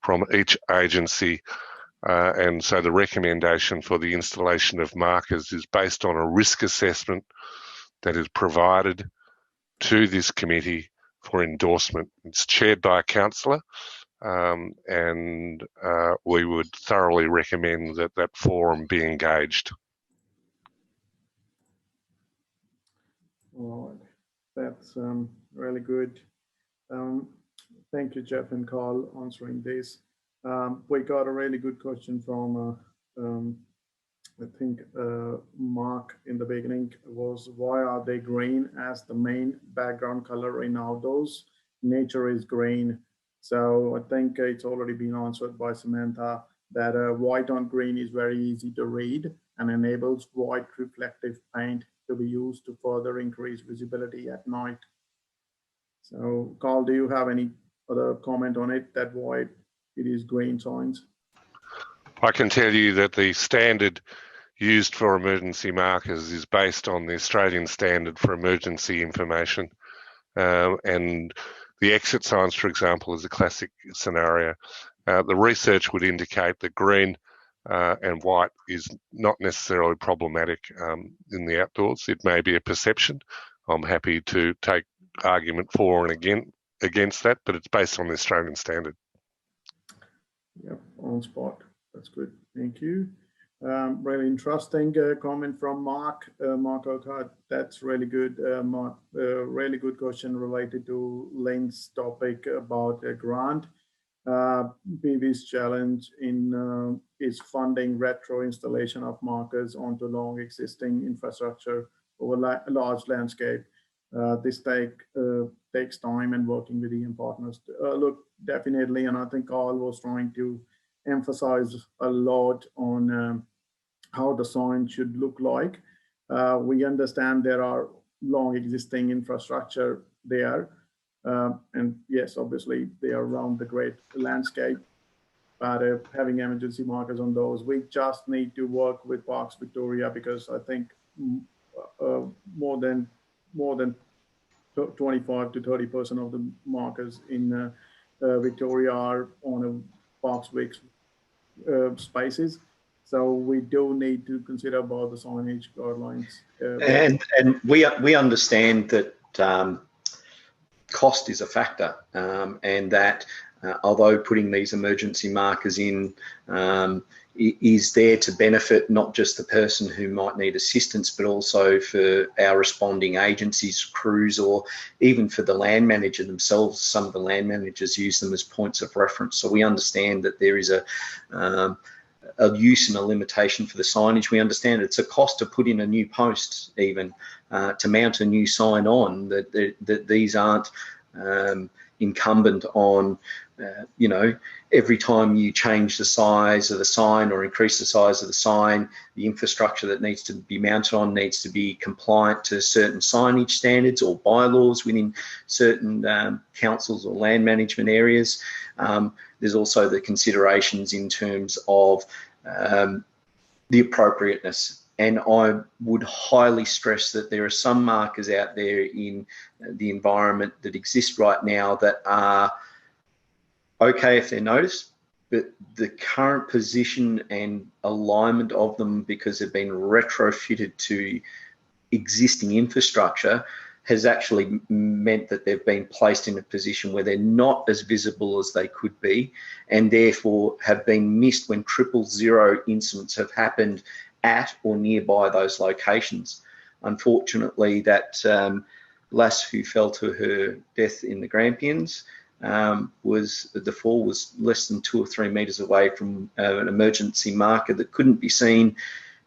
from each agency. And so the recommendation for the installation of markers is based on a risk assessment that is provided to this committee for endorsement. It's chaired by a councillor, and we would thoroughly recommend that that forum be engaged. All right, that's really good. Thank you, Jeff and Karl, answering this. We got a really good question from, I think, Mark in the beginning, was why are they green as the main background color in outdoors? Nature is green. So I think it's already been answered by Samantha that white on green is very easy to read and enables white reflective paint to be used to further increase visibility at night. So Karl, do you have any other comment on it, that why it is green signs? I can tell you that the standard used for emergency markers is based on the Australian Standard for Emergency Information. And the exit signs, for example, is a classic scenario. The research would indicate that green and white is not necessarily problematic in the outdoors. It may be a perception. I'm happy to take argument for and against that, but it's based on the Australian Standard. Yep, on spot. That's good. Thank you. Really interesting comment from Mark. Mark Oakard. That's really good, Mark. Really good question related to Lyn's topic about a grant. BV's challenge is funding retro installation of markers onto long existing infrastructure over a large landscape. This takes time and working with EM partners. Look, definitely, and I think Karl was trying to emphasize a lot on how the sign should look like. We understand there are long existing infrastructure there. And yes, obviously they are around the great landscape, but having emergency markers on those, we just need to work with Parks Victoria, because I think more than 25 to 30% of the markers in Victoria are on a Parks Vic spaces. So we do need to consider about the signage guidelines. And we understand that cost is a factor, and that although putting these emergency markers in is there to benefit not just the person who might need assistance, but also for our responding agencies, crews, or even for the land manager themselves. Some of the land managers use them as points of reference. So we understand that there is a use and a limitation for the signage. We understand it's a cost to put in a new post, even to mount a new sign on, that these aren't incumbent on, you know, every time you change the size of the sign or increase the size of the sign, the infrastructure that needs to be mounted on needs to be compliant to certain signage standards or bylaws within certain councils or land management areas. There's also the considerations in terms of the appropriateness. And I would highly stress that there are some markers out there in the environment that exist right now that are okay if they're noticed, but the current position and alignment of them, because they've been retrofitted to existing infrastructure, has actually meant that they've been placed in a position where they're not as visible as they could be, and therefore have been missed when 000 incidents have happened at or nearby those locations. Unfortunately, that lass who fell to her death in the Grampians, the fall was less than 2 or 3 meters away from an emergency marker that couldn't be seen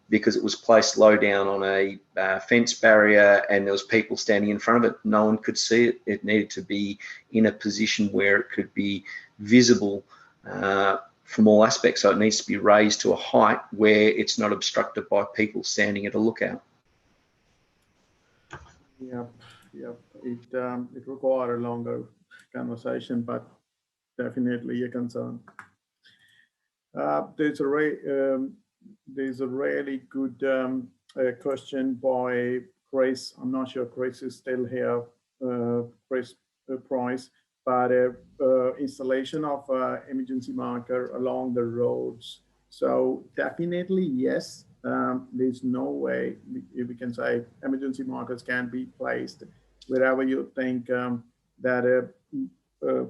because it was placed low down on a fence barrier, and there was people standing in front of it. No one could see it. It needed to be in a position where it could be visible from all aspects. So it needs to be raised to a height where it's not obstructed by people standing at a lookout. Yeah. It required a longer conversation, but definitely a concern. There's a really good question by Chris. I'm not sure Chris is still here, Chris Price, but installation of emergency marker along the roads. So definitely yes. There's no way we can say emergency markers can be placed wherever you think that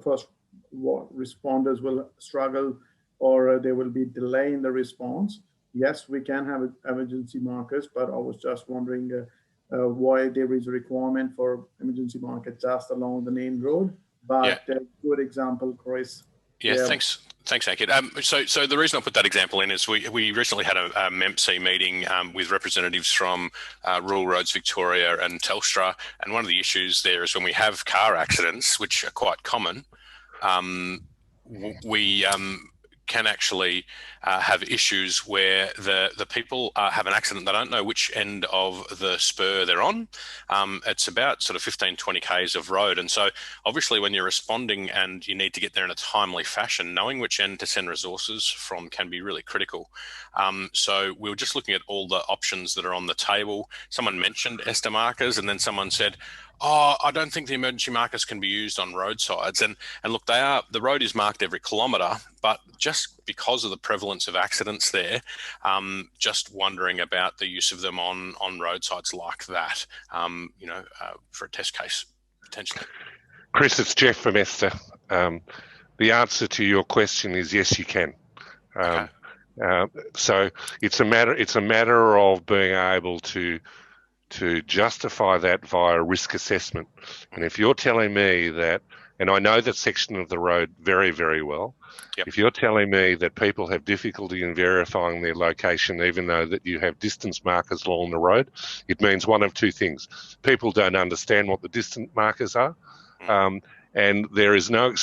first responders will struggle or there will be delay in the response. Yes, we can have emergency markers, but I was just wondering why there is a requirement for emergency marker just along the main road. But yeah. Good example, Chris. Yeah, thanks, Ankit. So the reason I put that example in is we recently had a MEMC meeting with representatives from Rural Roads Victoria and Telstra, and one of the issues there is when we have car accidents, which are quite common, we can actually have issues where the people have an accident. They don't know which end of the spur they're on. It's about sort of 15, 20 Ks of road. And so obviously when you're responding and you need to get there in a timely fashion, knowing which end to send resources from can be really critical. So we were just looking at all the options that are on the table. Someone mentioned ESTA markers, and then someone said, oh, I don't think the emergency markers can be used on roadsides. And look, the road is marked every kilometre, but just because of the prevalence of accidents there, just wondering about the use of them on roadsides like that, for a test case potentially. Chris, it's Jeff from ESTA. The answer to your question is yes, you can. Okay. So it's a matter of being able to justify that via risk assessment. And if you're telling me that and I know that section of the road very, very well. Yep. If you're telling me that people have difficulty in verifying their location, even though that you have distance markers along the road, it means one of two things. People don't understand what the distance markers are, and there is no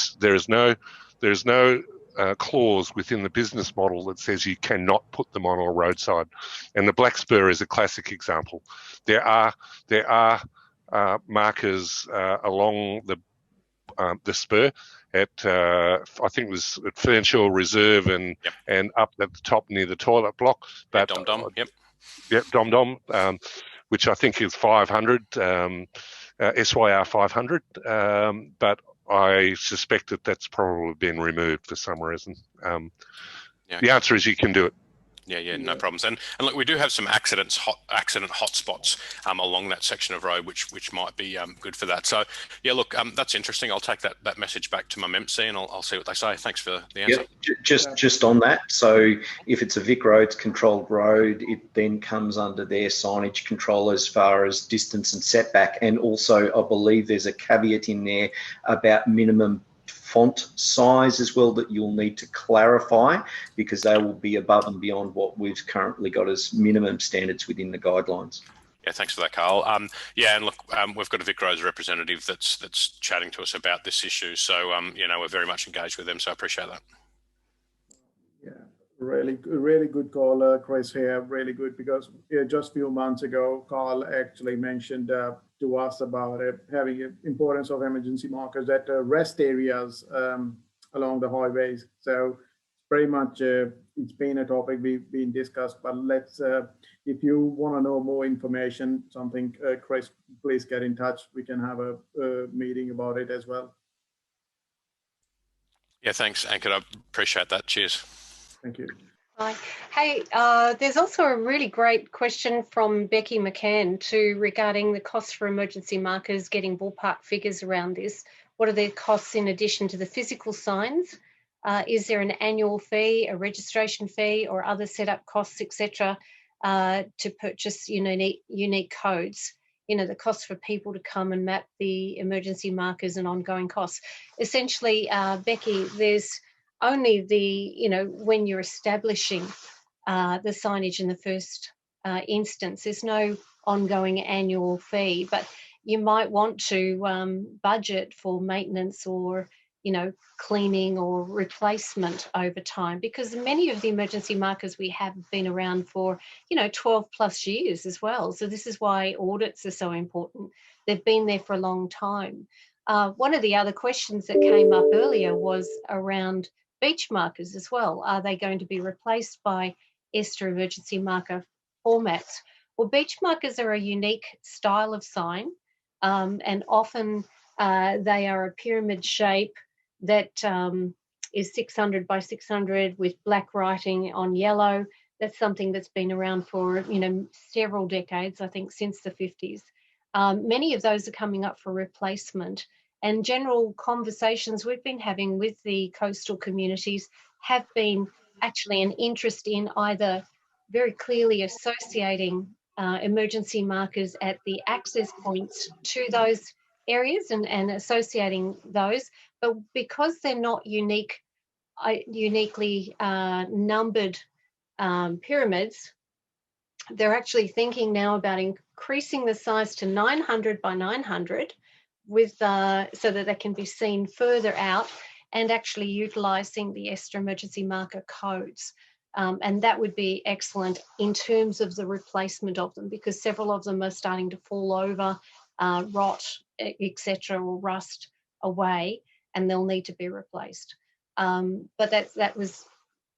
clause within the business model that says you cannot put them on a roadside. And the black spur is a classic example. There are markers along the spur at I think it was at Fernshaw Reserve and up at the top near the toilet block. But Dom, which I think is 500, SYR 500, but I suspect that that's probably been removed for some reason. The answer is you can do it. Yeah, no problems. And look, we do have some accident hotspots along that section of road, which might be good for that. So yeah, look, that's interesting. I'll take that message back to my MEMC and I'll see what they say. Thanks for the answer. Yeah, just on that. So if it's a Vic Roads controlled road, it then comes under their signage control as far as distance and setback. And also, I believe there's a caveat in there about minimum font size as well that you'll need to clarify, because they will be above and beyond what we've currently got as minimum standards within the guidelines. Yeah, thanks for that, Karl. Yeah, and look, we've got a Vic Roads representative that's chatting to us about this issue. So, we're very much engaged with them. So I appreciate that. Yeah, really good call, Chris here. Really good, because just a few months ago, Karl actually mentioned to us about having importance of emergency markers at rest areas along the highways. So pretty much it's been a topic we've been discussed, but let's, if you want to know more information, something, Chris, please get in touch. We can have a meeting about it as well. Yeah, thanks, Ankit. I appreciate that. Cheers. Thank you. Hi. Hey, there's also a really great question from Becky McCann regarding the costs for emergency markers, getting ballpark figures around this. What are their costs in addition to the physical signs? Is there an annual fee, a registration fee, or other setup costs, etc., to purchase unique codes? The cost for people to come and map the emergency markers and ongoing costs. Essentially, Becky, there's only when you're establishing the signage in the first instance, there's no ongoing annual fee, but you might want to budget for maintenance or cleaning or replacement over time, because many of the emergency markers we have been around for 12 plus years as well. So this is why audits are so important. They've been there for a long time. One of the other questions that came up earlier was around beach markers as well. Are they going to be replaced by ESTA emergency marker formats? Well, beach markers are a unique style of sign, and often they are a pyramid shape that is 600 by 600 with black writing on yellow. That's something that's been around for several decades, I think since the 50s. Many of those are coming up for replacement. And general conversations we've been having with the coastal communities have been actually an interest in either very clearly associating emergency markers at the access points to those areas and associating those, but because they're not uniquely numbered pyramids, they're actually thinking now about increasing the size to 900 by 900 so that they can be seen further out, and actually utilising the ESTA emergency marker codes. And that would be excellent in terms of the replacement of them, because several of them are starting to fall over, rot, etc., or rust away, and they'll need to be replaced. But that was,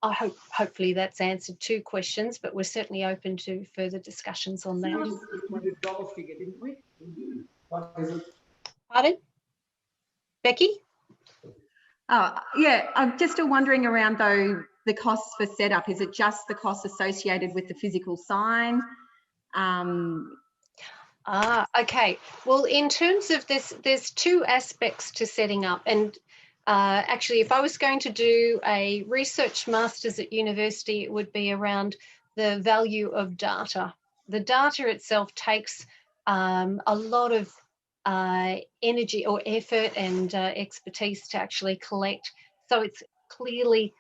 hopefully that's answered two questions, but we're certainly open to further discussions on that. $100 figure, didn't we? What is it? Pardon? Becky? Yeah, I'm just still wondering around though, the costs for setup. Is it just the costs associated with the physical sign? Okay. Well, in terms of this, there's two aspects to setting up. And actually, if I was going to do a research master's at university, it would be around the value of data. The data itself takes a lot of energy or effort and expertise to actually collect. So it's clearly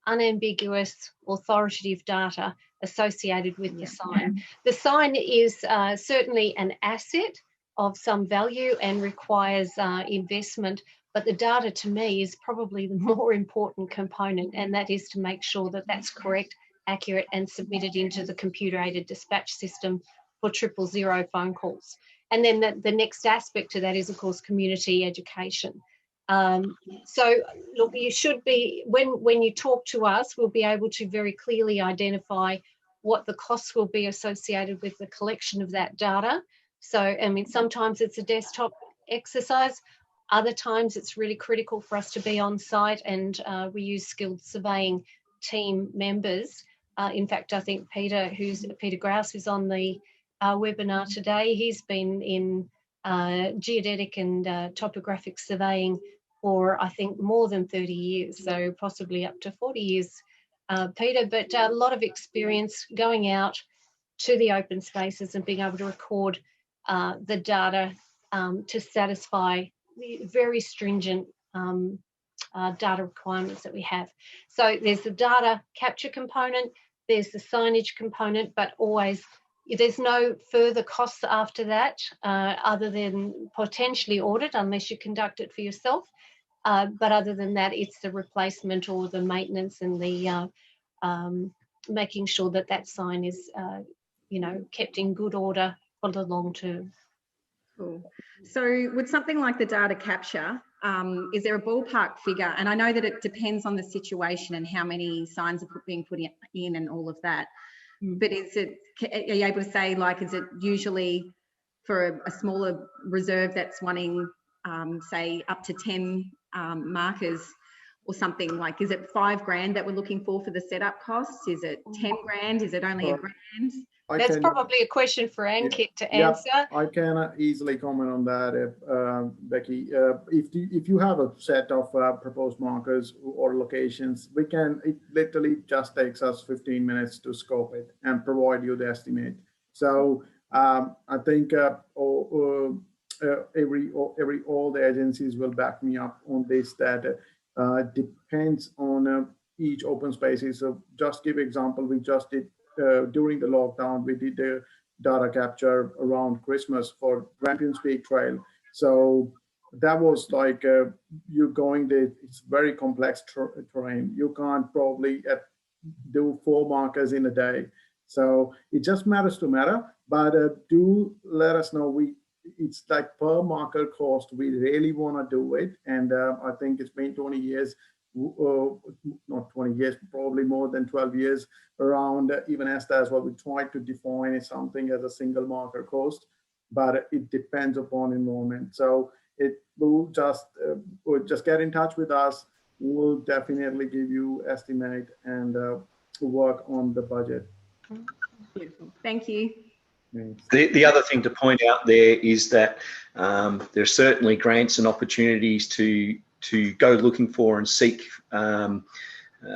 unambiguous, authoritative data associated with the sign. The sign is certainly an asset of some value and requires investment, but the data to me is probably the more important component, and that is to make sure that that's correct, accurate, and submitted into the computer-aided dispatch system for 000 phone calls. And then the next aspect to that is, of course, community education. So look, you should be, when you talk to us, we'll be able to very clearly identify what the costs will be associated with the collection of that data. So, I mean, sometimes it's a desktop exercise. Other times it's really critical for us to be on site, and we use skilled surveying team members. In fact, I think Peter Grouse, who's on the webinar today, he's been in geodetic and topographic surveying for, I think, more than 30 years, so possibly up to 40 years, Peter, but a lot of experience going out to the open spaces and being able to record the data to satisfy the very stringent data requirements that we have. So there's the data capture component, there's the signage component, but always there's no further costs after that other than potentially audit, unless you conduct it for yourself. But other than that, it's the replacement or the maintenance and the making sure that that sign is, kept in good order for the long term. Cool. So with something like the data capture, is there a ballpark figure? And I know that it depends on the situation and how many signs are being put in and all of that. But are you able to say, like, is it usually for a smaller reserve that's wanting, say, up to 10 markers or something, like, is it $5,000 that we're looking for the setup costs? Is it 10 grand? Is it only $1,000? That's probably a question for Ankit to answer. I can easily comment on that, Becky. If you have a set of proposed markers or locations, it literally just takes us 15 minutes to scope it and provide you the estimate. So I think all the agencies will back me up on this, that depends on each open spaces. So just give example, we just did during the lockdown, we did the data capture around Christmas for Grampians Peak Trail. So that was like you're going there, it's very complex terrain. You can't probably do 4 markers in a day. So it just matters to matter, but do let us know. It's like per marker cost, we really want to do it. And I think it's been 20 years, not 20 years, probably more than 12 years around even ESTA as well. We try to define something as a single marker cost, but it depends upon enrollment. So it will just get in touch with us. We'll definitely give you estimate and work on the budget. Beautiful. Thank you. The other thing to point out there is that there's certainly grants and opportunities to go looking for and seek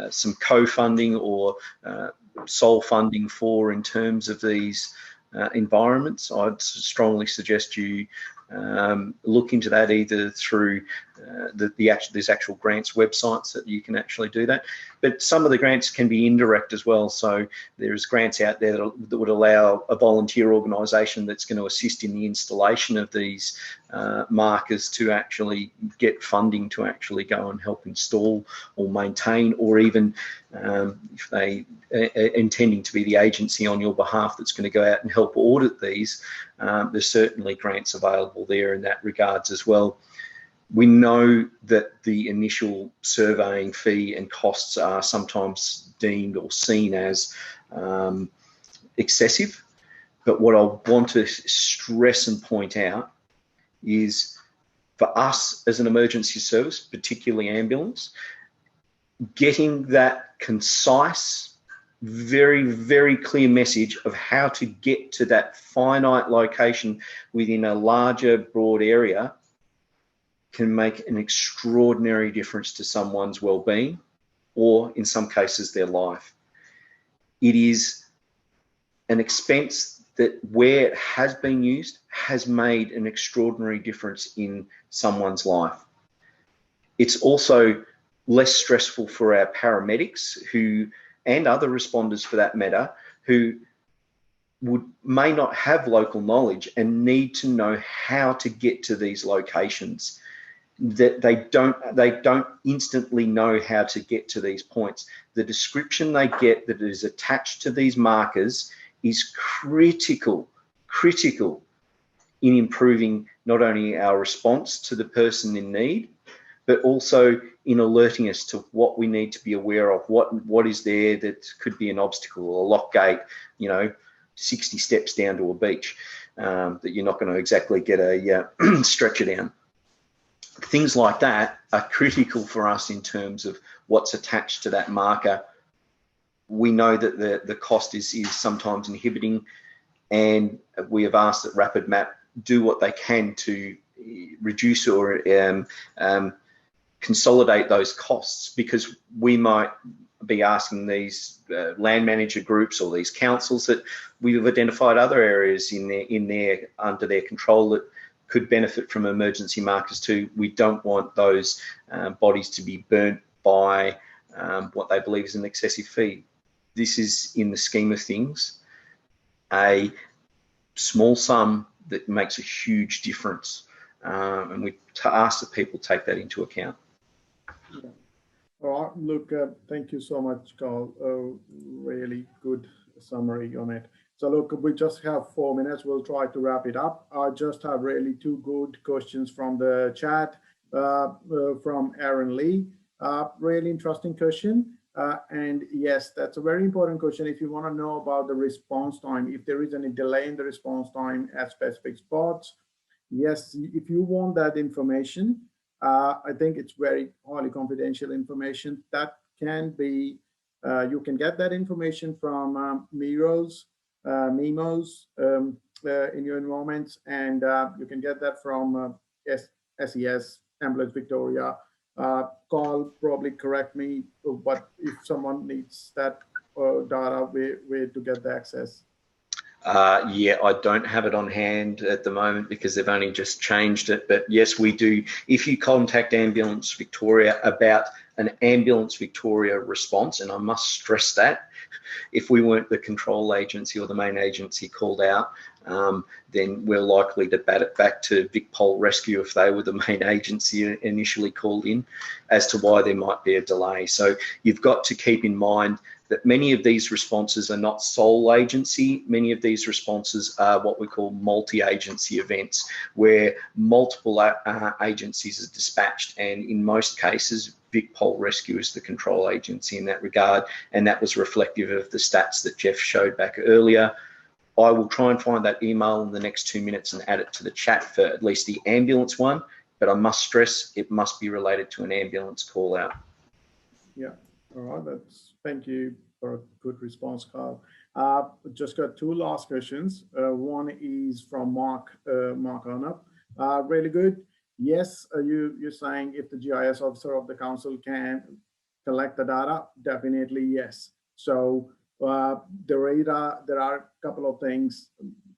some co-funding or sole funding for in terms of these environments. I'd strongly suggest you look into that either through there's actual grants websites that you can actually do that, but some of the grants can be indirect as well. So there's grants out there that would allow a volunteer organisation that's going to assist in the installation of these markers to actually get funding to actually go and help install or maintain, or even if they intending to be the agency on your behalf that's going to go out and help audit these, there's certainly grants available there in that regards as well. We know that the initial surveying fee and costs are sometimes deemed or seen as excessive, but what I want to stress and point out is for us as an emergency service, particularly ambulance, getting that concise, very, very clear message of how to get to that finite location within a larger, broad area can make an extraordinary difference to someone's well-being, or in some cases their life. It is an expense that where it has been used has made an extraordinary difference in someone's life. It's also less stressful for our paramedics who, and other responders for that matter, who may not have local knowledge and need to know how to get to these locations. That they don't instantly know how to get to these points. The description they get that is attached to these markers is critical in improving not only our response to the person in need, but also in alerting us to what we need to be aware of, what is there that could be an obstacle, or a lock gate, you know, 60 steps down to a beach, that you're not going to exactly get a stretcher down. Things like that are critical for us in terms of what's attached to that marker. We know that the cost is sometimes inhibiting, and we have asked that RapidMap do what they can to reduce or consolidate those costs, because we might be asking these land manager groups or these councils that we've identified other areas under their control that could benefit from emergency markers too. We don't want those bodies to be burnt by what they believe is an excessive fee. This is, in the scheme of things, a small sum that makes a huge difference, and we ask that people take that into account. Yeah. All right, look, thank you so much, Karl. Really good summary on it. So look, we just have 4 minutes. We'll try to wrap it up. I just have really 2 good questions from the chat from Aaron Lee. Really interesting question. And yes, that's a very important question. If you want to know about the response time, if there is any delay in the response time at specific spots, yes, if you want that information, I think it's very highly confidential information. That can be, you can get that information from memos in your environments, and you can get that from SES, Ambulance Victoria. Karl, probably correct me, but if someone needs that data, where to get the access? Yeah, I don't have it on hand at the moment because they've only just changed it. But yes, we do. If you contact Ambulance Victoria about an Ambulance Victoria response, and I must stress that, if we weren't the control agency or the main agency called out, then we're likely to bat it back to VicPol Rescue if they were the main agency initially called in, as to why there might be a delay. So you've got to keep in mind that many of these responses are not sole agency. Many of these responses are what we call multi-agency events, where multiple agencies are dispatched, and in most cases, VicPol Rescue is the control agency in that regard, and that was reflective of the stats that Jeff showed back earlier. I will try and find that email in the next 2 minutes and add it to the chat for at least the ambulance one, but I must stress it must be related to an ambulance call out. Yeah, all right, thank you for a good response, Karl. Just got 2 last questions. One is from Mark Arnott. Really good. Yes, you're saying if the GIS officer of the council can collect the data, definitely yes. So there are a couple of things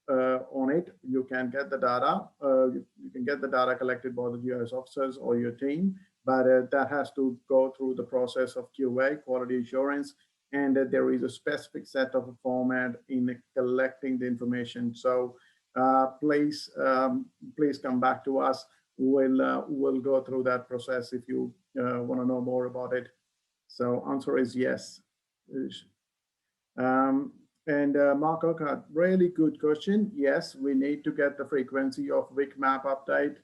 on it. You can get the data. You can get the data collected by the GIS officers or your team, but that has to go through the process of QA, quality assurance, and there is a specific set of a format in collecting the information. So please come back to us. We'll go through that process if you want to know more about it. So answer is yes. And Mark Urquhart, really good question. Yes, we need to get the frequency of VicMap update.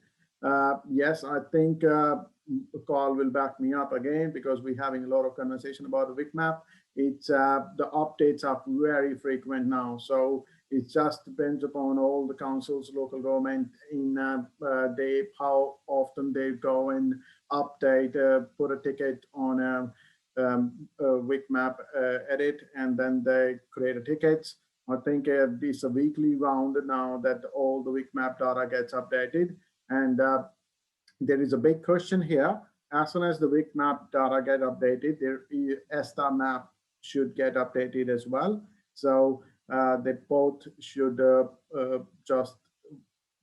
Yes, I think Karl will back me up again, because we're having a lot of conversation about the VicMap. It's the updates are very frequent now, so it just depends upon all the councils, local government, in how often they go and update, put a ticket on a VicMap edit, and then they create a tickets. I think it's a weekly round now that all the VicMap data gets updated, and there is a big question here. As soon as the VicMap data get updated, the ESTA map should get updated as well. So They both should just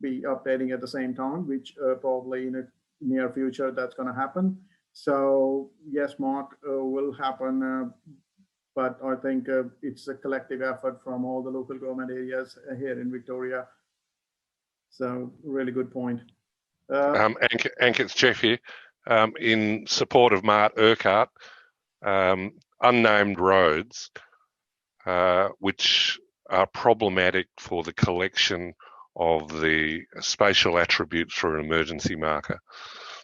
be updating at the same time, which probably in the near future that's going to happen. So yes, Mark, will happen, but I think it's a collective effort from all the local government areas here in Victoria. So really good point. Ankit's Jeff here. In support of Mart Urquhart, unnamed roads, which are problematic for the collection of the spatial attributes for an emergency marker.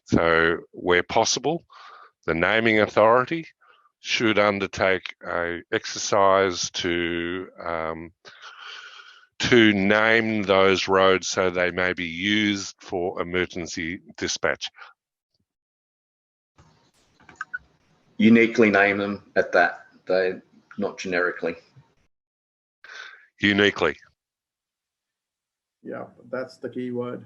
So where possible, the naming authority should undertake an exercise to name those roads so they may be used for emergency dispatch. Uniquely name them at that, they not generically. Uniquely. Yeah, that's the key word.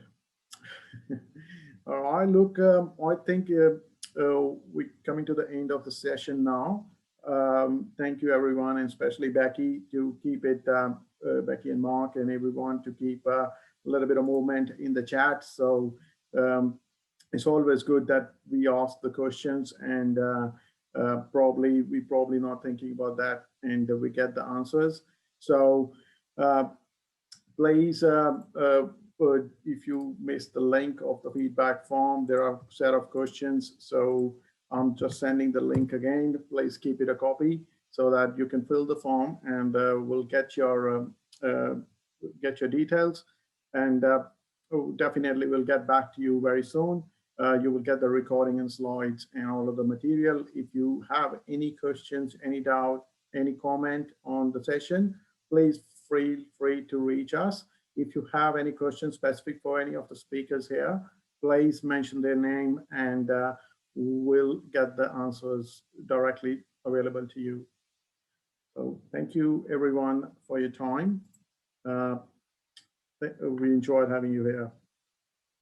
All right, look, I think we're coming to the end of the session now. Thank you, everyone, and especially Becky, to keep it, Becky and Mark and everyone, to keep a little bit of movement in the chat. So it's always good that we ask the questions, and we're probably not thinking about that, and we get the answers. So please, if you missed the link of the feedback form, there are a set of questions. So I'm just sending the link again. Please keep it a copy so that you can fill the form, and we'll get your details, and definitely we'll get back to you very soon. You will get the recording and slides and all of the material. If you have any questions, any doubt, any comment on the session, please feel free to reach us. If you have any questions specific for any of the speakers here, please mention their name, and we'll get the answers directly available to you. So thank you, everyone, for your time. We enjoyed having you here.